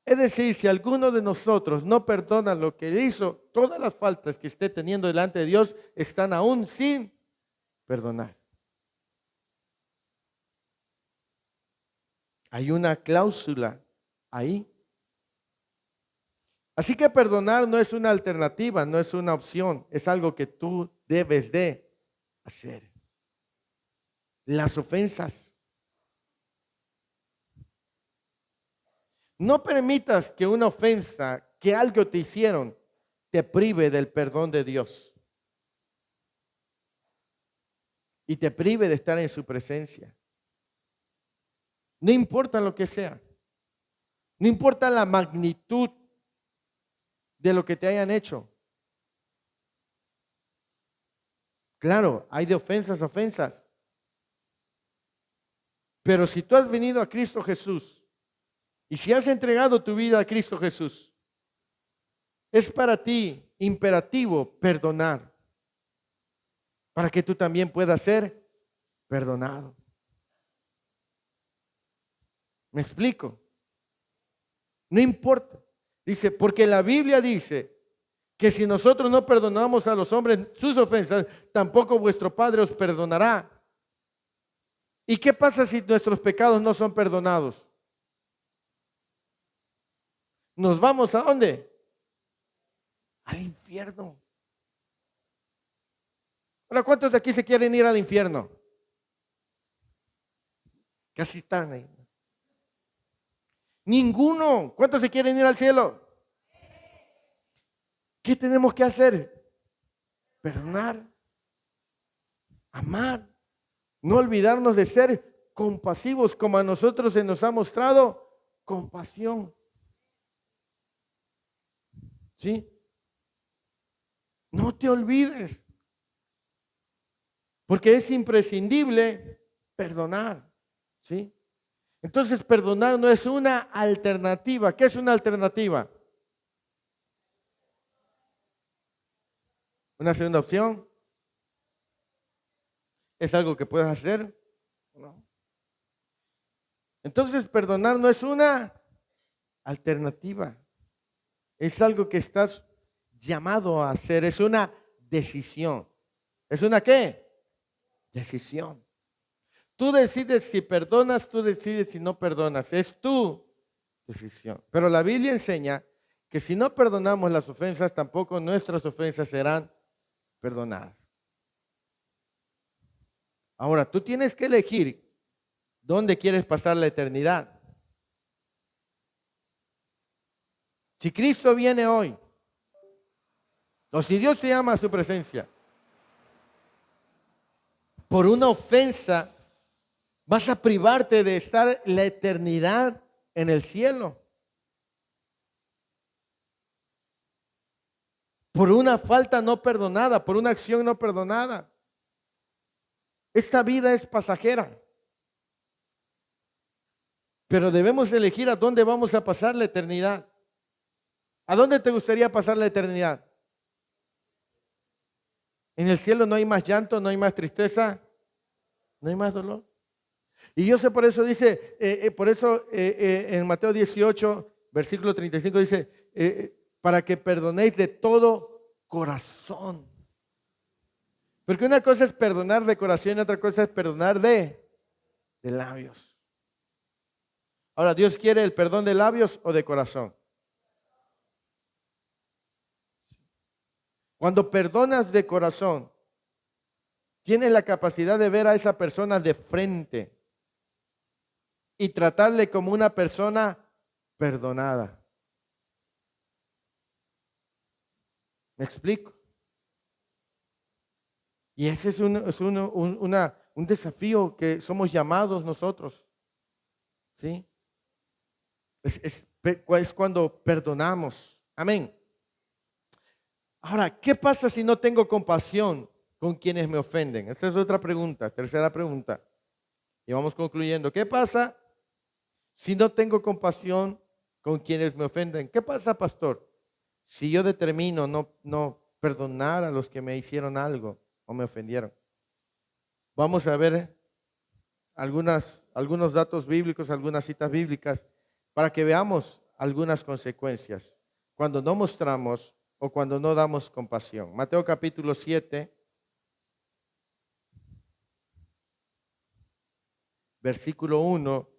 Es decir, si alguno de nosotros no perdona lo que hizo, todas las faltas que esté teniendo delante de Dios están aún sin perdonar. Hay una cláusula ahí. Así que perdonar no es una alternativa, no es una opción, es algo que tú debes de hacer. Las ofensas. No permitas que una ofensa, que algo te hicieron, te prive del perdón de Dios. Y te prive de estar en su presencia. No importa lo que sea. No importa la magnitud de lo que te hayan hecho. Claro, hay de ofensas a ofensas. Pero si tú has venido a Cristo Jesús y si has entregado tu vida a Cristo Jesús, es para ti imperativo perdonar, para que tú también puedas ser perdonado. ¿Me explico? No importa. Dice, porque la Biblia dice que si nosotros no perdonamos a los hombres sus ofensas, tampoco vuestro Padre os perdonará. ¿Y qué pasa si nuestros pecados no son perdonados? ¿Nos vamos a dónde? Al infierno. Ahora, ¿cuántos de aquí se quieren ir al infierno? Casi están ahí. Ninguno. ¿Cuántos se quieren ir al cielo? ¿Qué tenemos que hacer? Perdonar, amar, no olvidarnos de ser compasivos como a nosotros se nos ha mostrado compasión. ¿Sí? No te olvides, porque es imprescindible perdonar. ¿Sí? Entonces, perdonar no es una alternativa. ¿Qué es una alternativa? Una segunda opción. ¿Es algo que puedes hacer? No. Entonces, perdonar no es una alternativa. Es algo que estás llamado a hacer. Es una decisión. ¿Es una qué? Decisión. Tú decides si perdonas, tú decides si no perdonas. Es tu decisión. Pero la Biblia enseña que si no perdonamos las ofensas, tampoco nuestras ofensas serán perdonadas. Ahora, tú tienes que elegir dónde quieres pasar la eternidad. Si Cristo viene hoy, o si Dios te llama a su presencia, por una ofensa, vas a privarte de estar la eternidad en el cielo. Por una falta no perdonada, por una acción no perdonada. Esta vida es pasajera. Pero debemos elegir a dónde vamos a pasar la eternidad. ¿A dónde te gustaría pasar la eternidad? En el cielo no hay más llanto, no hay más tristeza, no hay más dolor. Y yo sé por eso dice, en Mateo 18, versículo 35 dice, para que perdonéis de todo corazón. Porque una cosa es perdonar de corazón y otra cosa es perdonar de labios. Ahora, ¿Dios quiere el perdón de labios o de corazón? Cuando perdonas de corazón, tienes la capacidad de ver a esa persona de frente y tratarle como una persona perdonada. ¿Me explico? Y ese es un desafío que somos llamados nosotros. ¿Sí? Es cuando perdonamos. Amén. Ahora, ¿qué pasa si no tengo compasión con quienes me ofenden? Esa es otra pregunta, tercera pregunta. Y vamos concluyendo. ¿Qué pasa si no tengo compasión con quienes me ofenden? ¿Qué pasa, pastor? Si yo determino no perdonar a los que me hicieron algo o me ofendieron. Vamos a ver algunos datos bíblicos, algunas citas bíblicas, para que veamos algunas consecuencias cuando no mostramos o cuando no damos compasión. Mateo capítulo 7, versículo 1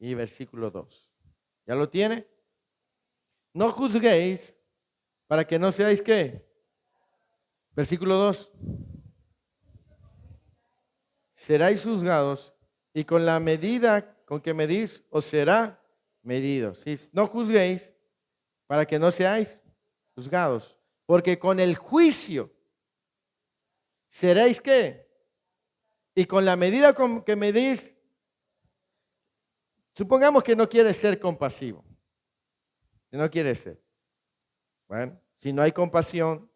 y versículo 2. ¿Ya lo tiene? No juzguéis para que no seáis ¿qué? Versículo 2. Seráis juzgados y con la medida con que medís os será medido. ¿Sí? No juzguéis para que no seáis juzgados, porque con el juicio seréis ¿qué? Y con la medida con que medís, supongamos que no quieres ser compasivo. No quieres ser. Bueno, si no hay compasión,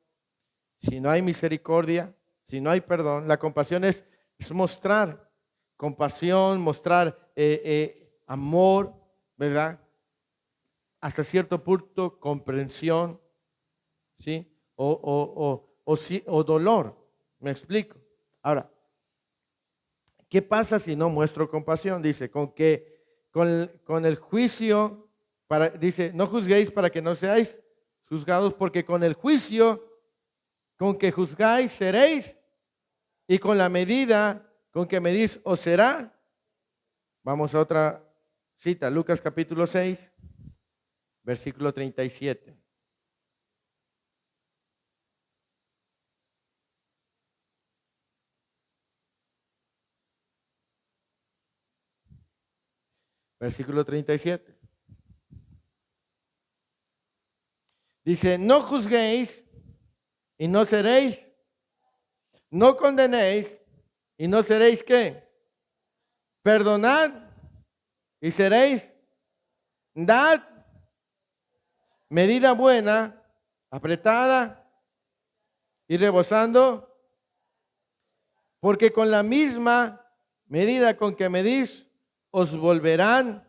si no hay misericordia, si no hay perdón, la compasión es mostrar compasión, mostrar amor, ¿verdad? Hasta cierto punto, comprensión, ¿sí? O dolor, ¿me explico? Ahora, ¿qué pasa si no muestro compasión? Dice, con el juicio, dice, no juzguéis para que no seáis juzgados, porque con el juicio con que juzgáis seréis, y con la medida con que medís os será. Vamos a otra cita, Lucas capítulo 6, versículo 37. Versículo 37. Dice, no juzguéis y no seréis, no condenéis y no seréis ¿qué? Perdonad y seréis, dad medida buena, apretada y rebosando, porque con la misma medida con que medís, os volverán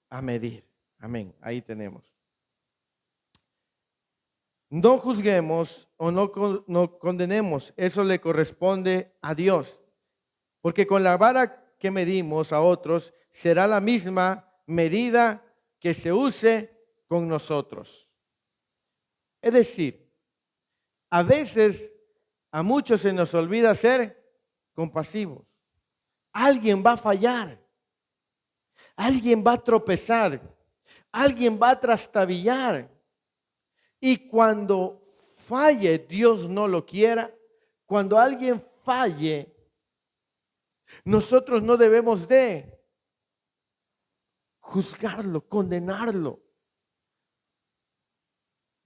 a medir. Amén. Ahí tenemos. No juzguemos o no condenemos. Eso le corresponde a Dios. Porque con la vara que medimos a otros será la misma medida que se use con nosotros. Es decir, a veces a muchos se nos olvida ser compasivos. Alguien va a fallar, alguien va a tropezar, alguien va a trastabillar. Y cuando falle, Dios no lo quiera, cuando alguien falle, nosotros no debemos de juzgarlo, condenarlo.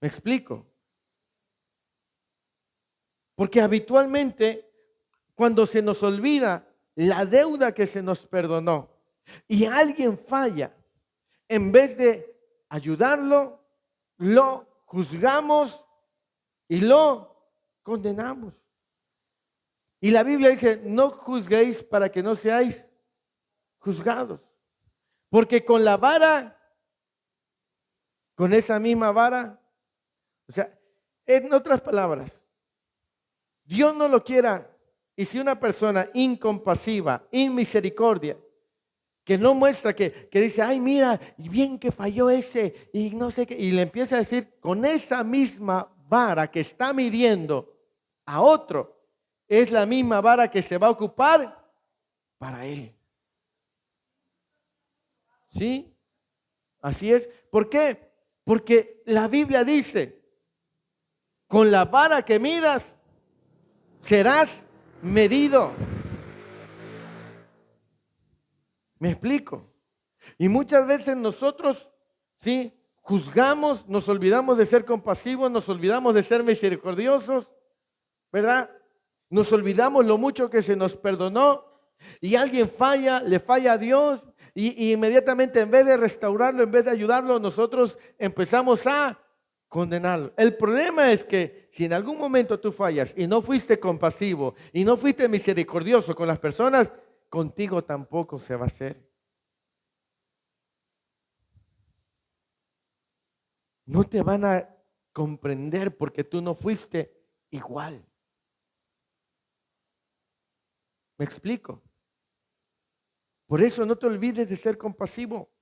¿Me explico? Porque habitualmente cuando se nos olvida la deuda que se nos perdonó y alguien falla, en vez de ayudarlo, lo juzgamos y lo condenamos. Y la Biblia dice, no juzguéis para que no seáis juzgados. Porque con la vara, con esa misma vara, o sea, en otras palabras, Dios no lo quiera. Y si una persona incompasiva, inmisericordia, que no muestra, que dice, ay, mira, y bien que falló ese, y no sé qué, y le empieza a decir, con esa misma vara que está midiendo a otro, es la misma vara que se va a ocupar para él. ¿Sí? Así es. ¿Por qué? Porque la Biblia dice, con la vara que midas, serás medido. ¿Me explico? Y muchas veces nosotros, sí, juzgamos, nos olvidamos de ser compasivos, nos olvidamos de ser misericordiosos, ¿verdad? Nos olvidamos lo mucho que se nos perdonó y alguien falla, le falla a Dios y inmediatamente en vez de restaurarlo, en vez de ayudarlo, nosotros empezamos a condenarlo. El problema es que si en algún momento tú fallas y no fuiste compasivo y no fuiste misericordioso con las personas, contigo tampoco se va a hacer. No te van a comprender porque tú no fuiste igual. ¿Me explico? Por eso no te olvides de ser compasivo.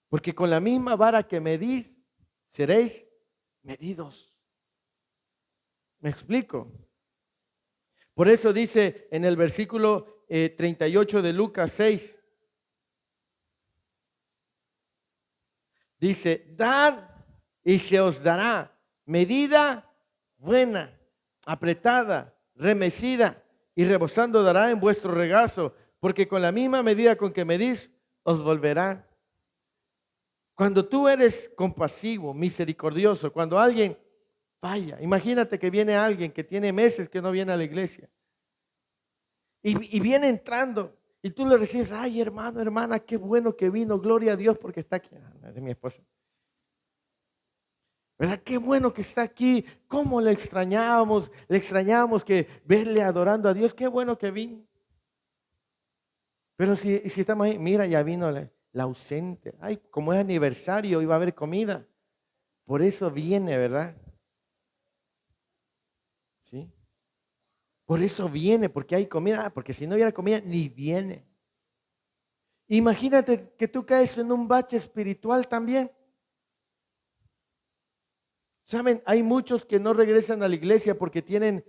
Porque con la misma vara que medís, seréis medidos. ¿Me explico? Por eso dice en el versículo 38 de Lucas 6, dice, dad y se os dará medida buena, apretada, remecida y rebosando dará en vuestro regazo, porque con la misma medida con que medís, os volverá. Cuando tú eres compasivo, misericordioso, cuando alguien falla, imagínate que viene alguien que tiene meses que no viene a la iglesia y viene entrando y tú le recibes, ay hermano, hermana, qué bueno que vino, gloria a Dios porque está aquí, de mi esposa. ¿Verdad? Qué bueno que está aquí, cómo le extrañábamos que verle adorando a Dios, qué bueno que vino. Pero si estamos ahí, mira, ya vino la ausente. Ay, como es aniversario, iba a haber comida. Por eso viene, ¿verdad? ¿Sí? Por eso viene, porque hay comida. Porque si no hubiera comida, ni viene. Imagínate que tú caes en un bache espiritual también. ¿Saben? Hay muchos que no regresan a la iglesia porque tienen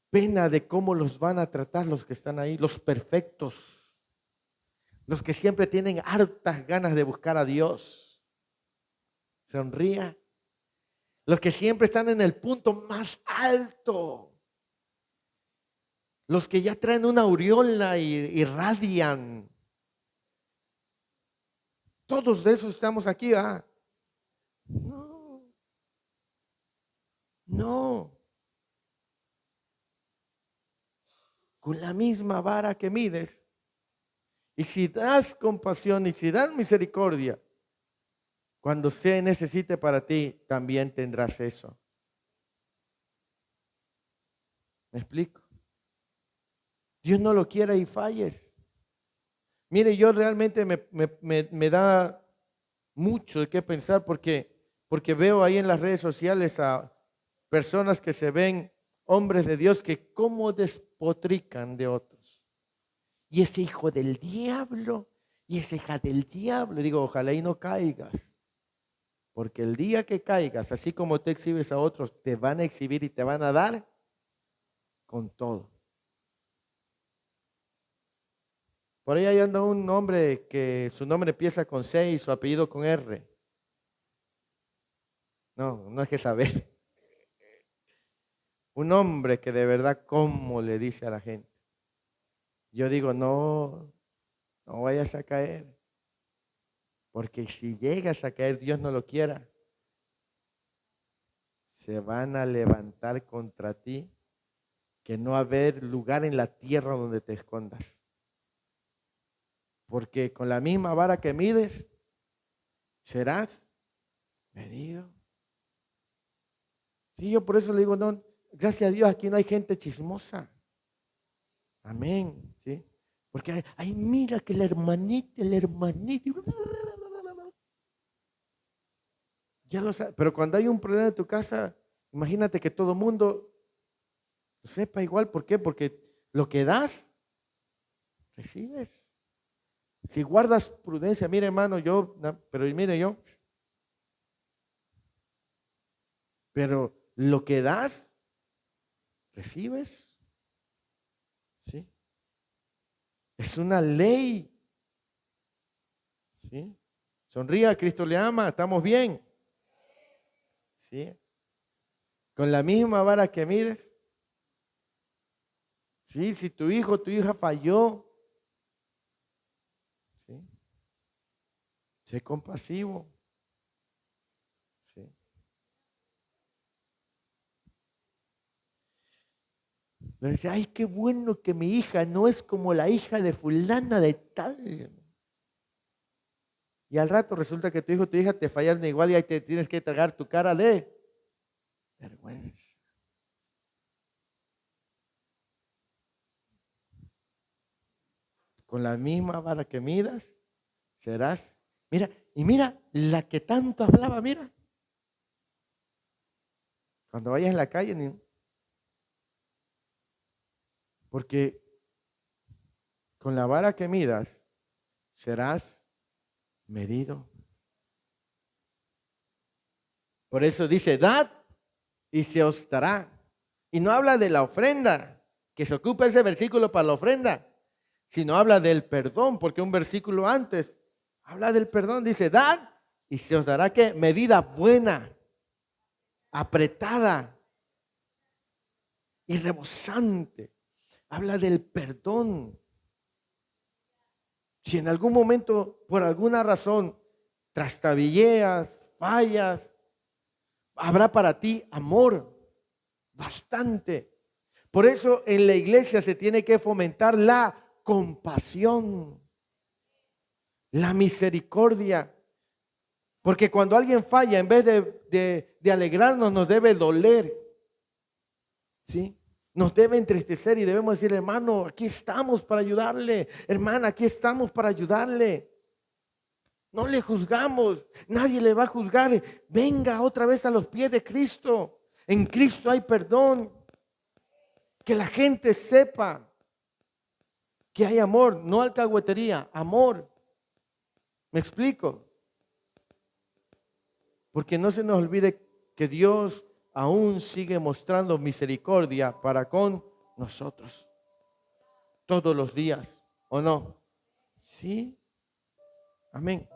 pena de cómo los van a tratar los que están ahí, los perfectos. Los que siempre tienen hartas ganas de buscar a Dios. Sonría. Los que siempre están en el punto más alto. Los que ya traen una aureola y irradian. Todos de esos estamos aquí, ¿ah? No. No. Con la misma vara que mides. Y si das compasión y si das misericordia, cuando se necesite para ti, también tendrás eso. ¿Me explico? Dios no lo quiera y falles. Mire, yo realmente me da mucho de qué pensar porque Porque veo ahí en las redes sociales a personas que se ven hombres de Dios que cómo despotrican de otros. Y ese hijo del diablo, y esa hija del diablo. Y digo, ojalá y no caigas. Porque el día que caigas, así como te exhibes a otros, te van a exhibir y te van a dar con todo. Por ahí anda un hombre que su nombre empieza con C y su apellido con R. No, no es que saber. Un hombre que de verdad, ¿cómo le dice a la gente? Yo digo, no, no vayas a caer. Porque si llegas a caer, Dios no lo quiera, se van a levantar contra ti, que no va a haber lugar en la tierra donde te escondas. Porque con la misma vara que mides, serás medido. Sí, yo por eso le digo, no, gracias a Dios aquí no hay gente chismosa. Amén, ¿sí? Porque ay, mira que el hermanito. Ya lo sabes, pero cuando hay un problema en tu casa, imagínate que todo el mundo lo sepa igual. ¿Por qué? Porque lo que das, recibes. Si guardas prudencia, mire hermano, pero mire yo, pero lo que das, recibes. ¿Sí? Es una ley. ¿Sí? Sonría, Cristo le ama, estamos bien. ¿Sí? Con la misma vara que mides. ¿Sí? Si tu hijo o tu hija falló, ¿sí? Sé compasivo. ¿Sí? Le dice, ay, qué bueno que mi hija no es como la hija de fulana de tal. Y al rato resulta que tu hijo o tu hija te fallaron igual y ahí te tienes que tragar tu cara de vergüenza. Con la misma vara que midas, serás. Mira, y mira, la que tanto hablaba, mira. Cuando vayas en la calle, porque con la vara que midas, serás medido. Por eso dice, dad y se os dará. Y no habla de la ofrenda, que se ocupa ese versículo para la ofrenda, sino habla del perdón, porque un versículo antes habla del perdón. Dice, dad y se os dará, ¿qué? Medida buena, apretada y rebosante. Habla del perdón. Si en algún momento, por alguna razón, trastabilleas, fallas, habrá para ti amor bastante. Por eso en la iglesia se tiene que fomentar la compasión, la misericordia. Porque cuando alguien falla, en vez de alegrarnos, nos debe doler. ¿Sí? Nos debe entristecer y debemos decir, hermano, aquí estamos para ayudarle. Hermana, aquí estamos para ayudarle. No le juzgamos, nadie le va a juzgar. Venga otra vez a los pies de Cristo. En Cristo hay perdón. Que la gente sepa que hay amor, no alcahuetería, amor. ¿Me explico? Porque no se nos olvide que Dios aún sigue mostrando misericordia para con nosotros. Todos los días, ¿o no? Sí. Amén.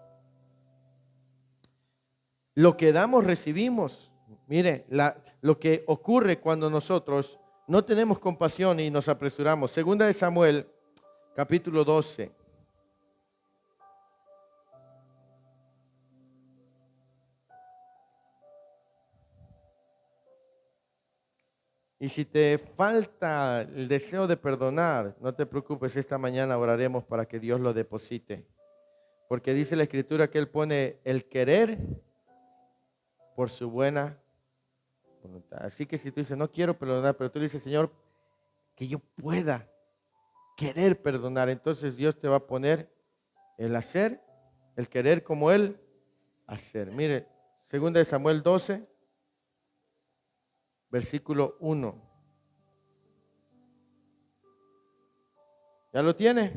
Lo que damos, recibimos. Mire, lo que ocurre cuando nosotros no tenemos compasión y nos apresuramos. Segunda de Samuel, capítulo 12. Y si te falta el deseo de perdonar, no te preocupes, esta mañana oraremos para que Dios lo deposite. Porque dice la Escritura que Él pone el querer por su buena voluntad. Así que si tú dices, no quiero perdonar, pero tú dices, Señor, que yo pueda querer perdonar, entonces Dios te va a poner el hacer, el querer como Él hacer. Mire, Segunda de Samuel 12, versículo 1. ¿Ya lo tiene?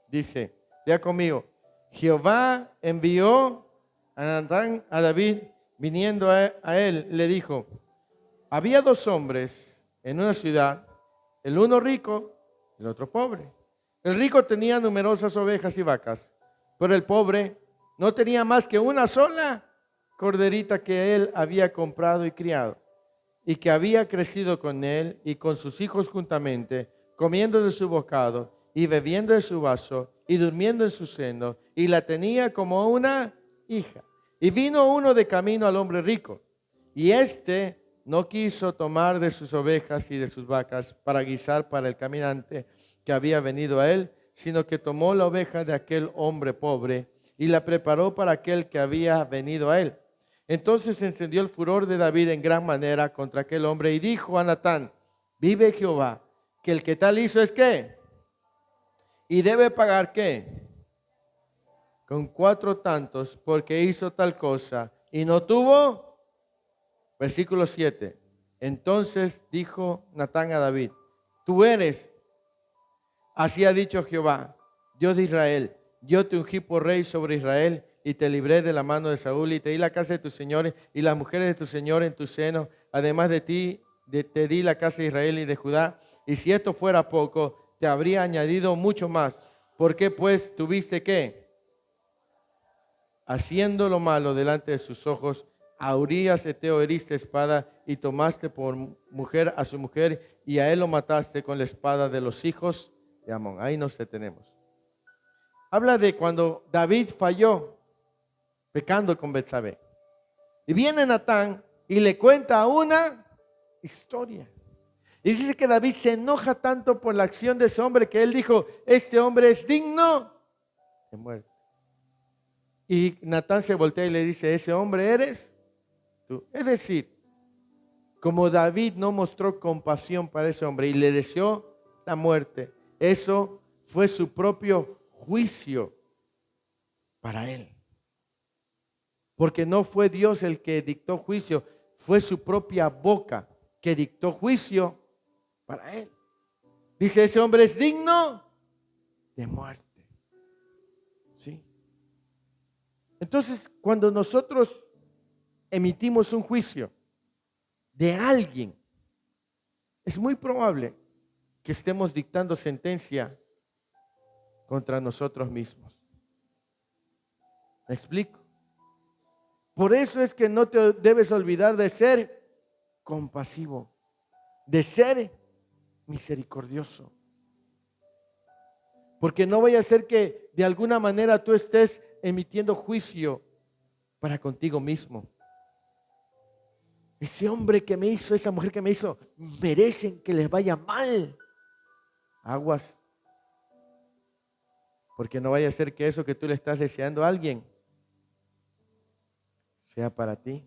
Dice, ya conmigo. Jehová envió a Natán a David, viniendo a él, le dijo, había dos hombres en una ciudad, el uno rico, el otro pobre. El rico tenía numerosas ovejas y vacas, pero el pobre no tenía más que una sola corderita que él había comprado y criado, y que había crecido con él y con sus hijos juntamente, comiendo de su bocado y bebiendo de su vaso y durmiendo en su seno, y la tenía como una hija. Y vino uno de camino al hombre rico, y éste no quiso tomar de sus ovejas y de sus vacas para guisar para el caminante que había venido a él, sino que tomó la oveja de aquel hombre pobre y la preparó para aquel que había venido a él. Entonces se encendió el furor de David en gran manera contra aquel hombre y dijo a Natán, vive Jehová, que el que tal hizo es ¿qué? Y debe pagar ¿qué? Con 4 tantos, porque hizo tal cosa y no tuvo. Versículo 7. Entonces dijo Natán a David, tú eres, así ha dicho Jehová, Dios de Israel, yo te ungí por rey sobre Israel y te libré de la mano de Saúl y te di la casa de tus señores y las mujeres de tu señor en tu seno. Además de ti, te di la casa de Israel y de Judá. Y si esto fuera poco, te habría añadido mucho más. ¿Por qué pues tuviste qué? Haciendo lo malo delante de sus ojos, a Urías Eteo heriste espada y tomaste por mujer a su mujer y a él lo mataste con la espada de los hijos de Amón. Ahí nos detenemos. Habla de cuando David falló pecando con Betsabé. Y viene Natán y le cuenta una historia. Y dice que David se enoja tanto por la acción de ese hombre que él dijo, este hombre es digno de muerte. Y Natán se voltea y le dice, ese hombre eres tú. Es decir, como David no mostró compasión para ese hombre y le deseó la muerte, eso fue su propio juicio para él. Porque no fue Dios el que dictó juicio, fue su propia boca que dictó juicio para él. Dice, ese hombre es digno de muerte. ¿Sí? Entonces, cuando nosotros emitimos un juicio de alguien, es muy probable que estemos dictando sentencia contra nosotros mismos. ¿Me explico? Por eso es que no te debes olvidar de ser compasivo, de ser misericordioso. Porque no vaya a ser que de alguna manera tú estés emitiendo juicio para contigo mismo. Ese hombre que me hizo, esa mujer que me hizo, merecen que les vaya mal. Aguas. Porque no vaya a ser que eso que tú le estás deseando a alguien sea para ti.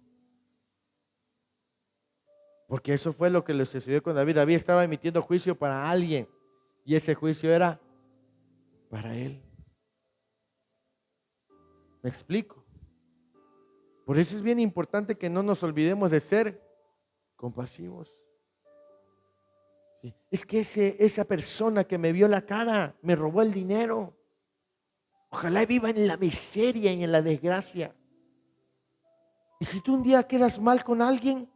Porque eso fue lo que le sucedió con David. David estaba emitiendo juicio para alguien y ese juicio era para él. ¿Me explico? Por eso es bien importante que no nos olvidemos de ser compasivos. Es que esa persona que me vio la cara me robó el dinero. Ojalá viva en la miseria y en la desgracia. Y si tú un día quedas mal con alguien,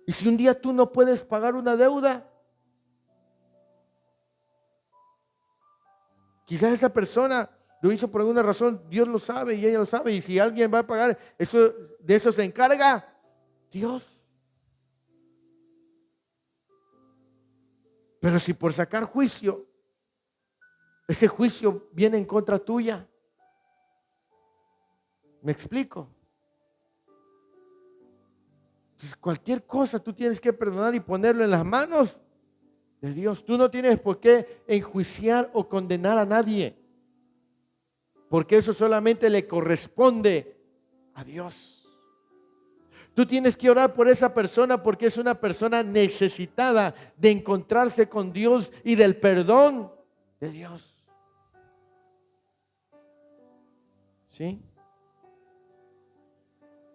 y si un día tú no puedes pagar una deuda, quizás esa persona lo hizo por alguna razón, Dios lo sabe y ella lo sabe. Y si alguien va a pagar, de eso se encarga Dios. Pero si por sacar juicio, ese juicio viene en contra tuya. ¿Me explico? Entonces, cualquier cosa tú tienes que perdonar y ponerlo en las manos de Dios. Tú no tienes por qué enjuiciar o condenar a nadie, porque eso solamente le corresponde a Dios. Tú tienes que orar por esa persona porque es una persona necesitada de encontrarse con Dios y del perdón de Dios. ¿Sí?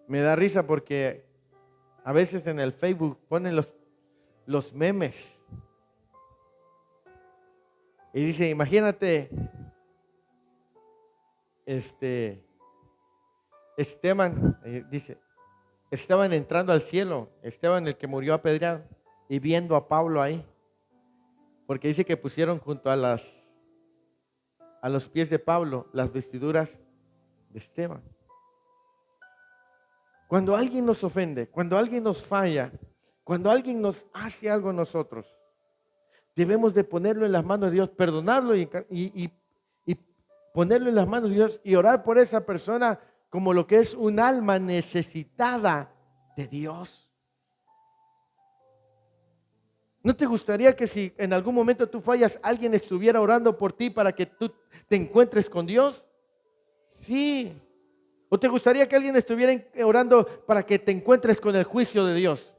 Me da risa porque a veces en el Facebook ponen los memes. Y dice, imagínate, Esteban, dice, estaban entrando al cielo, Esteban el que murió apedreado, y viendo a Pablo ahí, porque dice que pusieron junto a los pies de Pablo las vestiduras de Esteban. Cuando alguien nos ofende, cuando alguien nos falla, cuando alguien nos hace algo a nosotros, debemos de ponerlo en las manos de Dios, perdonarlo y ponerlo en las manos de Dios y orar por esa persona como lo que es un alma necesitada de Dios. ¿No te gustaría que si en algún momento tú fallas, alguien estuviera orando por ti para que tú te encuentres con Dios? Sí. ¿O te gustaría que alguien estuviera orando para que te encuentres con el juicio de Dios?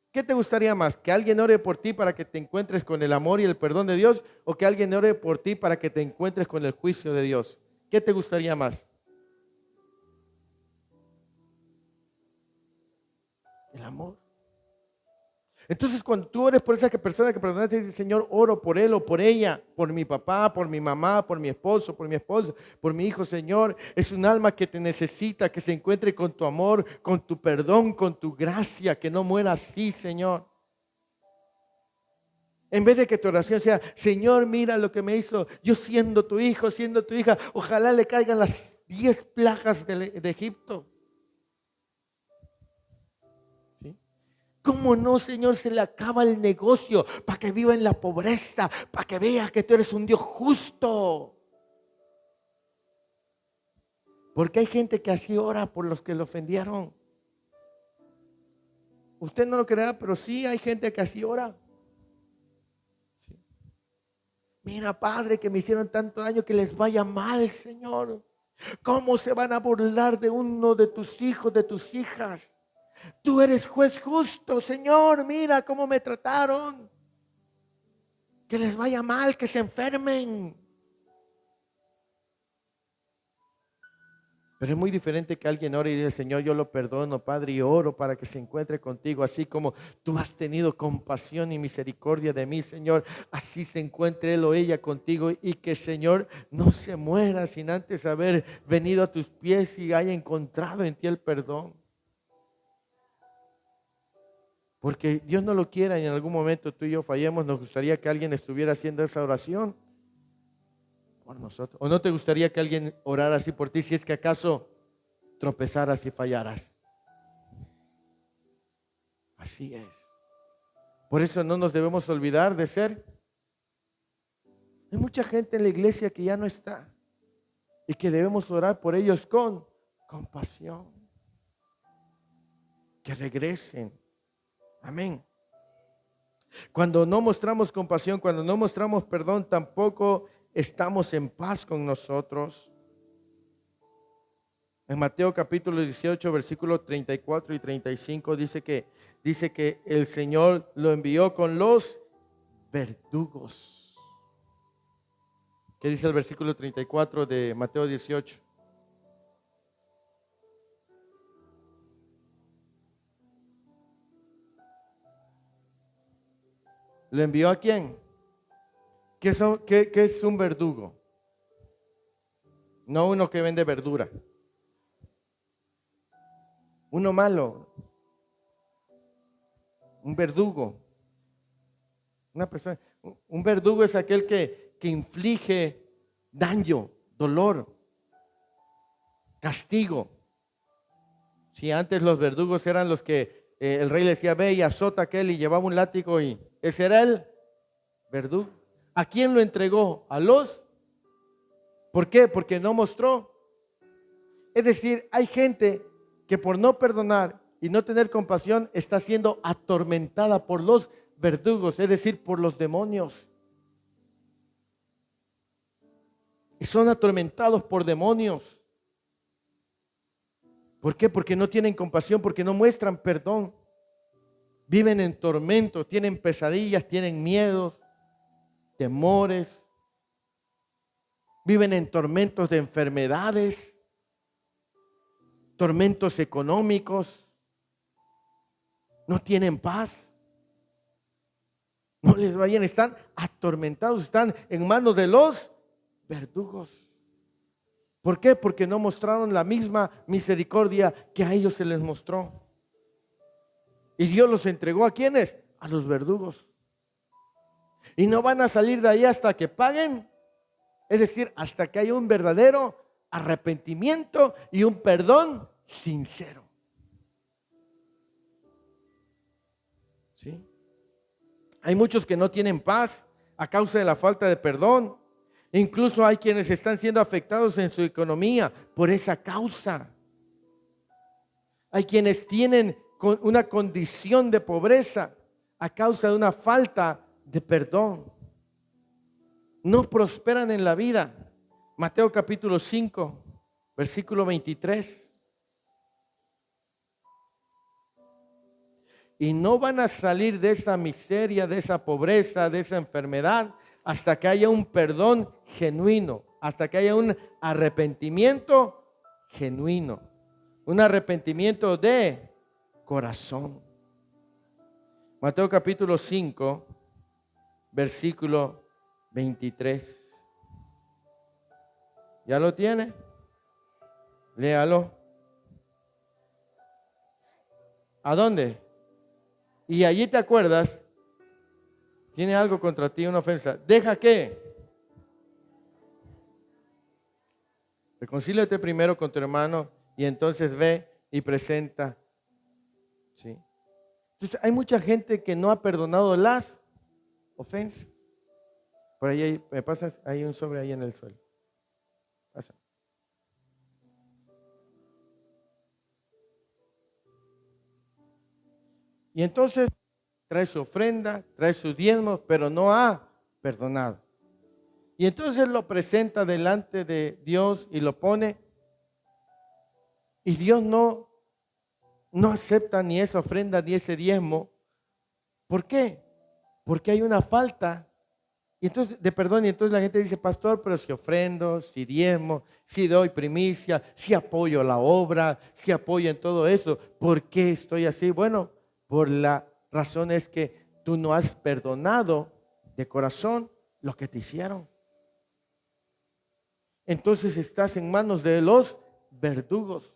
¿Qué te gustaría más? ¿Que alguien ore por ti para que te encuentres con el amor y el perdón de Dios? ¿O que alguien ore por ti para que te encuentres con el juicio de Dios? ¿Qué te gustaría más? El amor. Entonces, cuando tú ores por esa persona que perdonaste, dices, Señor, oro por él o por ella, por mi papá, por mi mamá, por mi esposo, por mi esposa, por mi hijo, Señor. Es un alma que te necesita, que se encuentre con tu amor, con tu perdón, con tu gracia, que no muera así, Señor. En vez de que tu oración sea, Señor, mira lo que me hizo, yo siendo tu hijo, siendo tu hija, ojalá le caigan las 10 plagas de Egipto. ¿Cómo no, Señor? Se le acaba el negocio para que viva en la pobreza, para que vea que tú eres un Dios justo. Porque hay gente que así ora por los que le ofendieron. Usted no lo crea, pero sí hay gente que así ora. Sí. Mira, Padre, que me hicieron tanto daño, que les vaya mal, Señor. ¿Cómo se van a burlar de uno de tus hijos, de tus hijas? Tú eres juez justo, Señor, mira cómo me trataron. Que les vaya mal, que se enfermen. Pero es muy diferente que alguien ore y diga, Señor, yo lo perdono, Padre, y oro para que se encuentre contigo, así como tú has tenido compasión y misericordia de mí, Señor, así se encuentre él o ella contigo, y que, Señor, no se muera sin antes haber venido a tus pies y haya encontrado en ti el perdón. Porque Dios no lo quiera y en algún momento tú y yo fallemos, nos gustaría que alguien estuviera haciendo esa oración por nosotros. ¿O no te gustaría que alguien orara así por ti si es que acaso tropezaras y fallaras? Así es. Por eso no nos debemos olvidar de ser. Hay mucha gente en la iglesia que ya no está y que debemos orar por ellos con compasión. Que regresen. Amén. Cuando no mostramos compasión, cuando no mostramos perdón, tampoco estamos en paz con nosotros. En Mateo capítulo 18, versículos 34 y 35 dice que el Señor lo envió con los verdugos. ¿Qué dice el versículo 34 de Mateo 18? ¿Lo envió a quién? ¿Qué es un verdugo? No uno que vende verdura. Uno malo. Un verdugo. Una persona. Un verdugo es aquel que inflige daño, dolor, castigo. Si antes los verdugos eran los que el rey le decía, ve y azota a aquel, y llevaba un látigo, y ese era el verdugo. ¿A quién lo entregó? A los. ¿Por qué? Porque no mostró. Es decir, hay gente que por no perdonar y no tener compasión está siendo atormentada por los verdugos, es decir, por los demonios. Y son atormentados por demonios. ¿Por qué? Porque no tienen compasión, porque no muestran perdón. Viven en tormento, tienen pesadillas, tienen miedos, temores. Viven en tormentos de enfermedades, tormentos económicos. No tienen paz. No les va bien, están atormentados, están en manos de los verdugos. ¿Por qué? Porque no mostraron la misma misericordia que a ellos se les mostró. Y Dios los entregó ¿a quiénes? A los verdugos. Y no van a salir de ahí hasta que paguen. Es decir, hasta que haya un verdadero arrepentimiento y un perdón sincero. ¿Sí? Hay muchos que no tienen paz a causa de la falta de perdón. Incluso hay quienes están siendo afectados en su economía por esa causa. Hay quienes tienen una condición de pobreza a causa de una falta de perdón. No prosperan en la vida. Mateo capítulo 5, versículo 23. Y no van a salir de esa miseria, de esa pobreza, de esa enfermedad, hasta que haya un perdón genuino, hasta que haya un arrepentimiento genuino, un arrepentimiento de corazón. Mateo capítulo 5, versículo 23. ¿Ya lo tiene? Léalo. ¿A dónde? Y allí te acuerdas, tiene algo contra ti, una ofensa. ¿Deja qué? Reconcíliate primero con tu hermano y entonces ve y presenta. ¿Sí? Entonces, hay mucha gente que no ha perdonado las ofensas. Por ahí me pasas, hay un sobre ahí en el suelo. Pasa. Y entonces trae su ofrenda, trae sus diezmos, pero no ha perdonado. Y entonces lo presenta delante de Dios y lo pone. Y Dios no acepta ni esa ofrenda ni ese diezmo. ¿Por qué? Porque hay una falta y entonces, de perdón. Y entonces la gente dice, pastor, pero si ofrendo, si diezmo, si doy primicia, si apoyo la obra, si apoyo en todo eso, ¿por qué estoy así? Bueno, por la razón es que tú no has perdonado de corazón lo que te hicieron. Entonces estás en manos de los verdugos.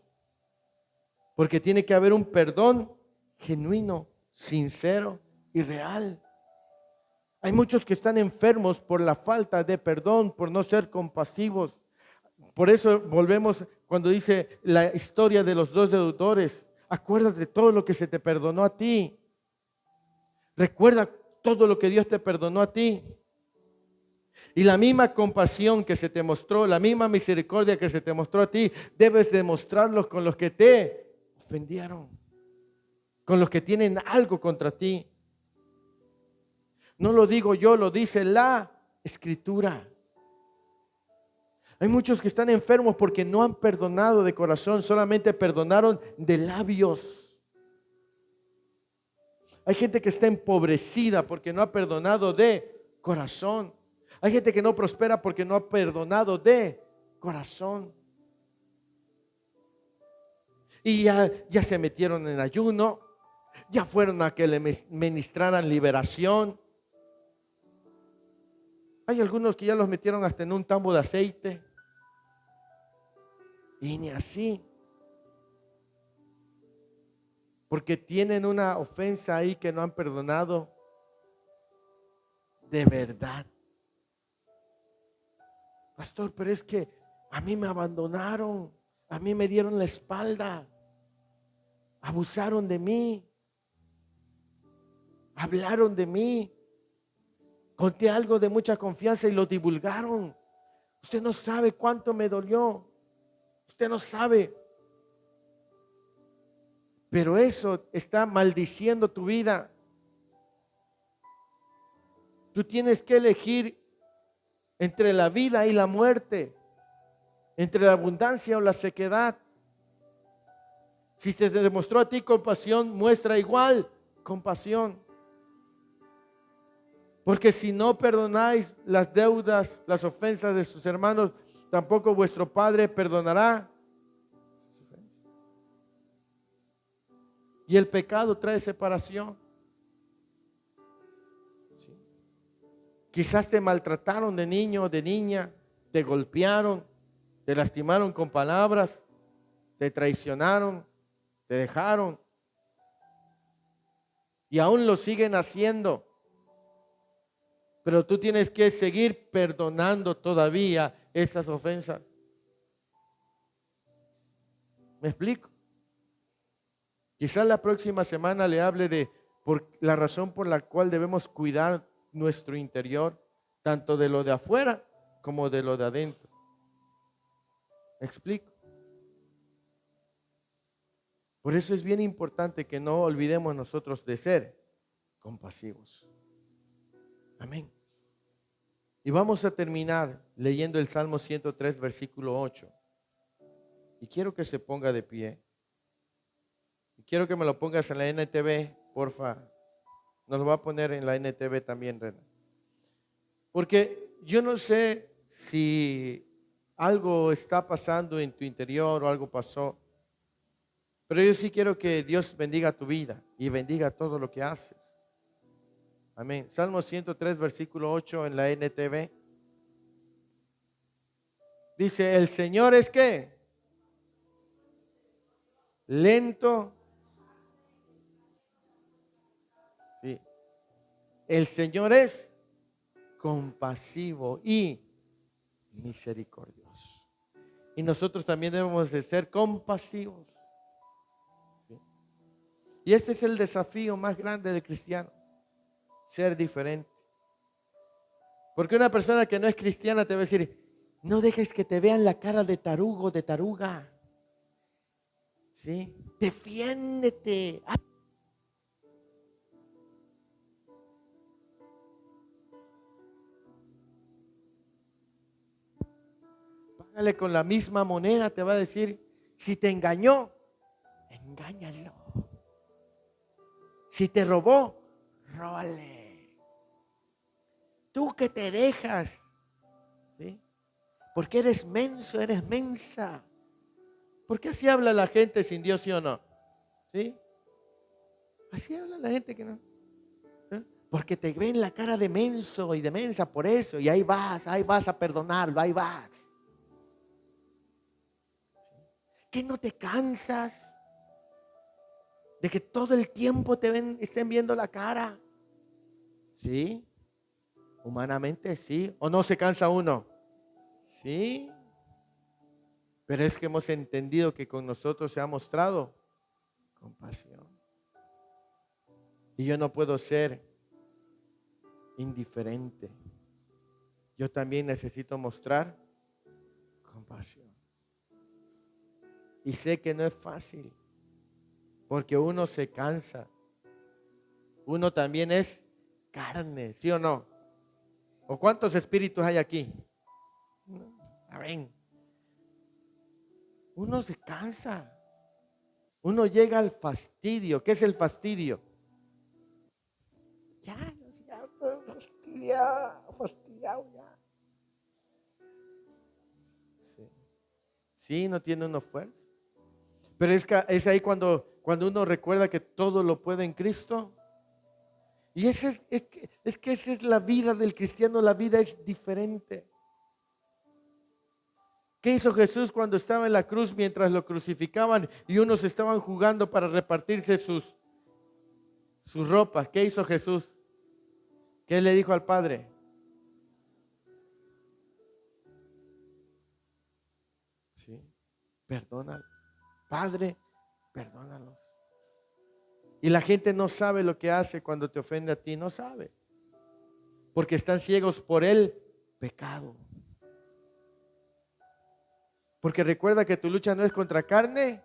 Porque tiene que haber un perdón genuino, sincero y real. Hay muchos que están enfermos por la falta de perdón, por no ser compasivos. Por eso volvemos cuando dice la historia de los dos deudores. Acuérdate de todo lo que se te perdonó a ti. Recuerda todo lo que Dios te perdonó a ti. Y la misma compasión que se te mostró, la misma misericordia que se te mostró a ti, debes demostrarlo con los que te ofendieron, con los que tienen algo contra ti. No lo digo yo, lo dice la Escritura. Hay muchos que están enfermos porque no han perdonado de corazón, solamente perdonaron de labios. Hay gente que está empobrecida porque no ha perdonado de corazón. Hay gente que no prospera porque no ha perdonado de corazón. Y ya se metieron en ayuno, ya fueron a que le ministraran liberación. Hay algunos que ya los metieron hasta en un tambo de aceite. Y ni así. Porque tienen una ofensa ahí que no han perdonado de verdad. Pastor, pero es que a mí me abandonaron, a mí me dieron la espalda, abusaron de mí, hablaron de mí, conté algo de mucha confianza y lo divulgaron. Usted no sabe cuánto me dolió, usted no sabe. Pero eso está maldiciendo tu vida. Tú tienes que elegir entre la vida y la muerte, entre la abundancia o la sequedad. Si te demostró a ti compasión, muestra igual compasión. Porque si no perdonáis las deudas, las ofensas de sus hermanos, tampoco vuestro Padre perdonará. Y el pecado trae separación. ¿Sí? Quizás te maltrataron de niño o de niña, te golpearon, te lastimaron con palabras, te traicionaron, te dejaron. Y aún lo siguen haciendo. Pero tú tienes que seguir perdonando todavía esas ofensas. ¿Me explico? Quizás la próxima semana le hable de la razón por la cual debemos cuidar nuestro interior, tanto de lo de afuera como de lo de adentro. ¿Me explico? Por eso es bien importante que no olvidemos nosotros de ser compasivos. Amén. Y vamos a terminar leyendo el Salmo 103, versículo 8. Y quiero que se ponga de pie. Y quiero que me lo pongas en la NTV, porfa. Nos lo va a poner en la NTV también, Rena. Porque yo no sé si algo está pasando en tu interior o algo pasó. Pero yo sí quiero que Dios bendiga tu vida y bendiga todo lo que haces. Amén. Salmo 103, versículo 8 en la NTV. Dice, el Señor es ¿qué? Lento. Sí. El Señor es compasivo y misericordioso. Y nosotros también debemos de ser compasivos. ¿Sí? Y este es el desafío más grande del cristiano, ser diferente. Porque una persona que no es cristiana te va a decir, no dejes que te vean la cara de tarugo, de taruga. ¿Sí? Defiéndete. Págale con la misma moneda, te va a decir, si te engañó, engáñalo. Si te robó, róbale. Tú que te dejas, ¿sí? Porque eres menso, eres mensa. ¿Por qué así habla la gente sin Dios, sí o no? ¿Sí? Así habla la gente que no. ¿Eh? Porque te ven la cara de menso y de mensa por eso. Y ahí vas a perdonarlo, ahí vas. ¿Que no te cansas de que todo el tiempo estén viendo la cara? ¿Sí? Humanamente sí. ¿O no se cansa uno? Sí. Pero es que hemos entendido que con nosotros se ha mostrado compasión. Y yo no puedo ser indiferente. Yo también necesito mostrar compasión. Y sé que no es fácil, porque uno se cansa. Uno también es carne, ¿sí o no? ¿O cuántos espíritus hay aquí? Amén. Uno se cansa. Uno llega al fastidio. ¿Qué es el fastidio? Ya estoy fastidiado ya. Sí. Sí, no tiene uno fuerza. Pero es ahí cuando uno recuerda que todo lo puede en Cristo. Y es que esa es la vida del cristiano, la vida es diferente. ¿Qué hizo Jesús cuando estaba en la cruz mientras lo crucificaban y unos estaban jugando para repartirse sus ropas? ¿Qué hizo Jesús? ¿Qué le dijo al Padre? Sí, perdónalo. Padre, perdónalos. Y la gente no sabe lo que hace cuando te ofende a ti, no sabe. Porque están ciegos por el pecado. Porque recuerda que tu lucha no es contra carne,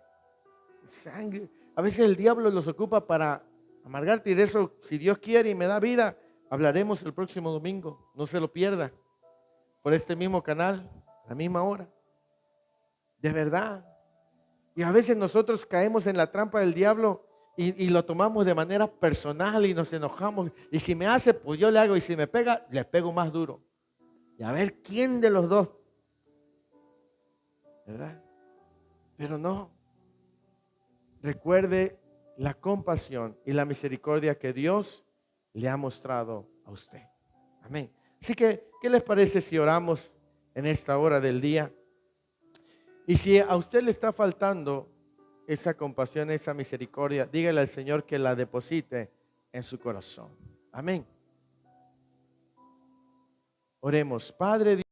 sangre. A veces el diablo los ocupa para amargarte y de eso, si Dios quiere y me da vida, hablaremos el próximo domingo. No se lo pierda. Por este mismo canal, a la misma hora. De verdad. Y a veces nosotros caemos en la trampa del diablo y lo tomamos de manera personal y nos enojamos. Y si me hace, pues yo le hago. Y si me pega, le pego más duro. Y a ver quién de los dos, ¿verdad? Pero no. Recuerde la compasión y la misericordia que Dios le ha mostrado a usted. Amén. Así que, ¿qué les parece si oramos en esta hora del día? Y si a usted le está faltando esa compasión, esa misericordia, dígale al Señor que la deposite en su corazón. Amén. Oremos. Padre Dios.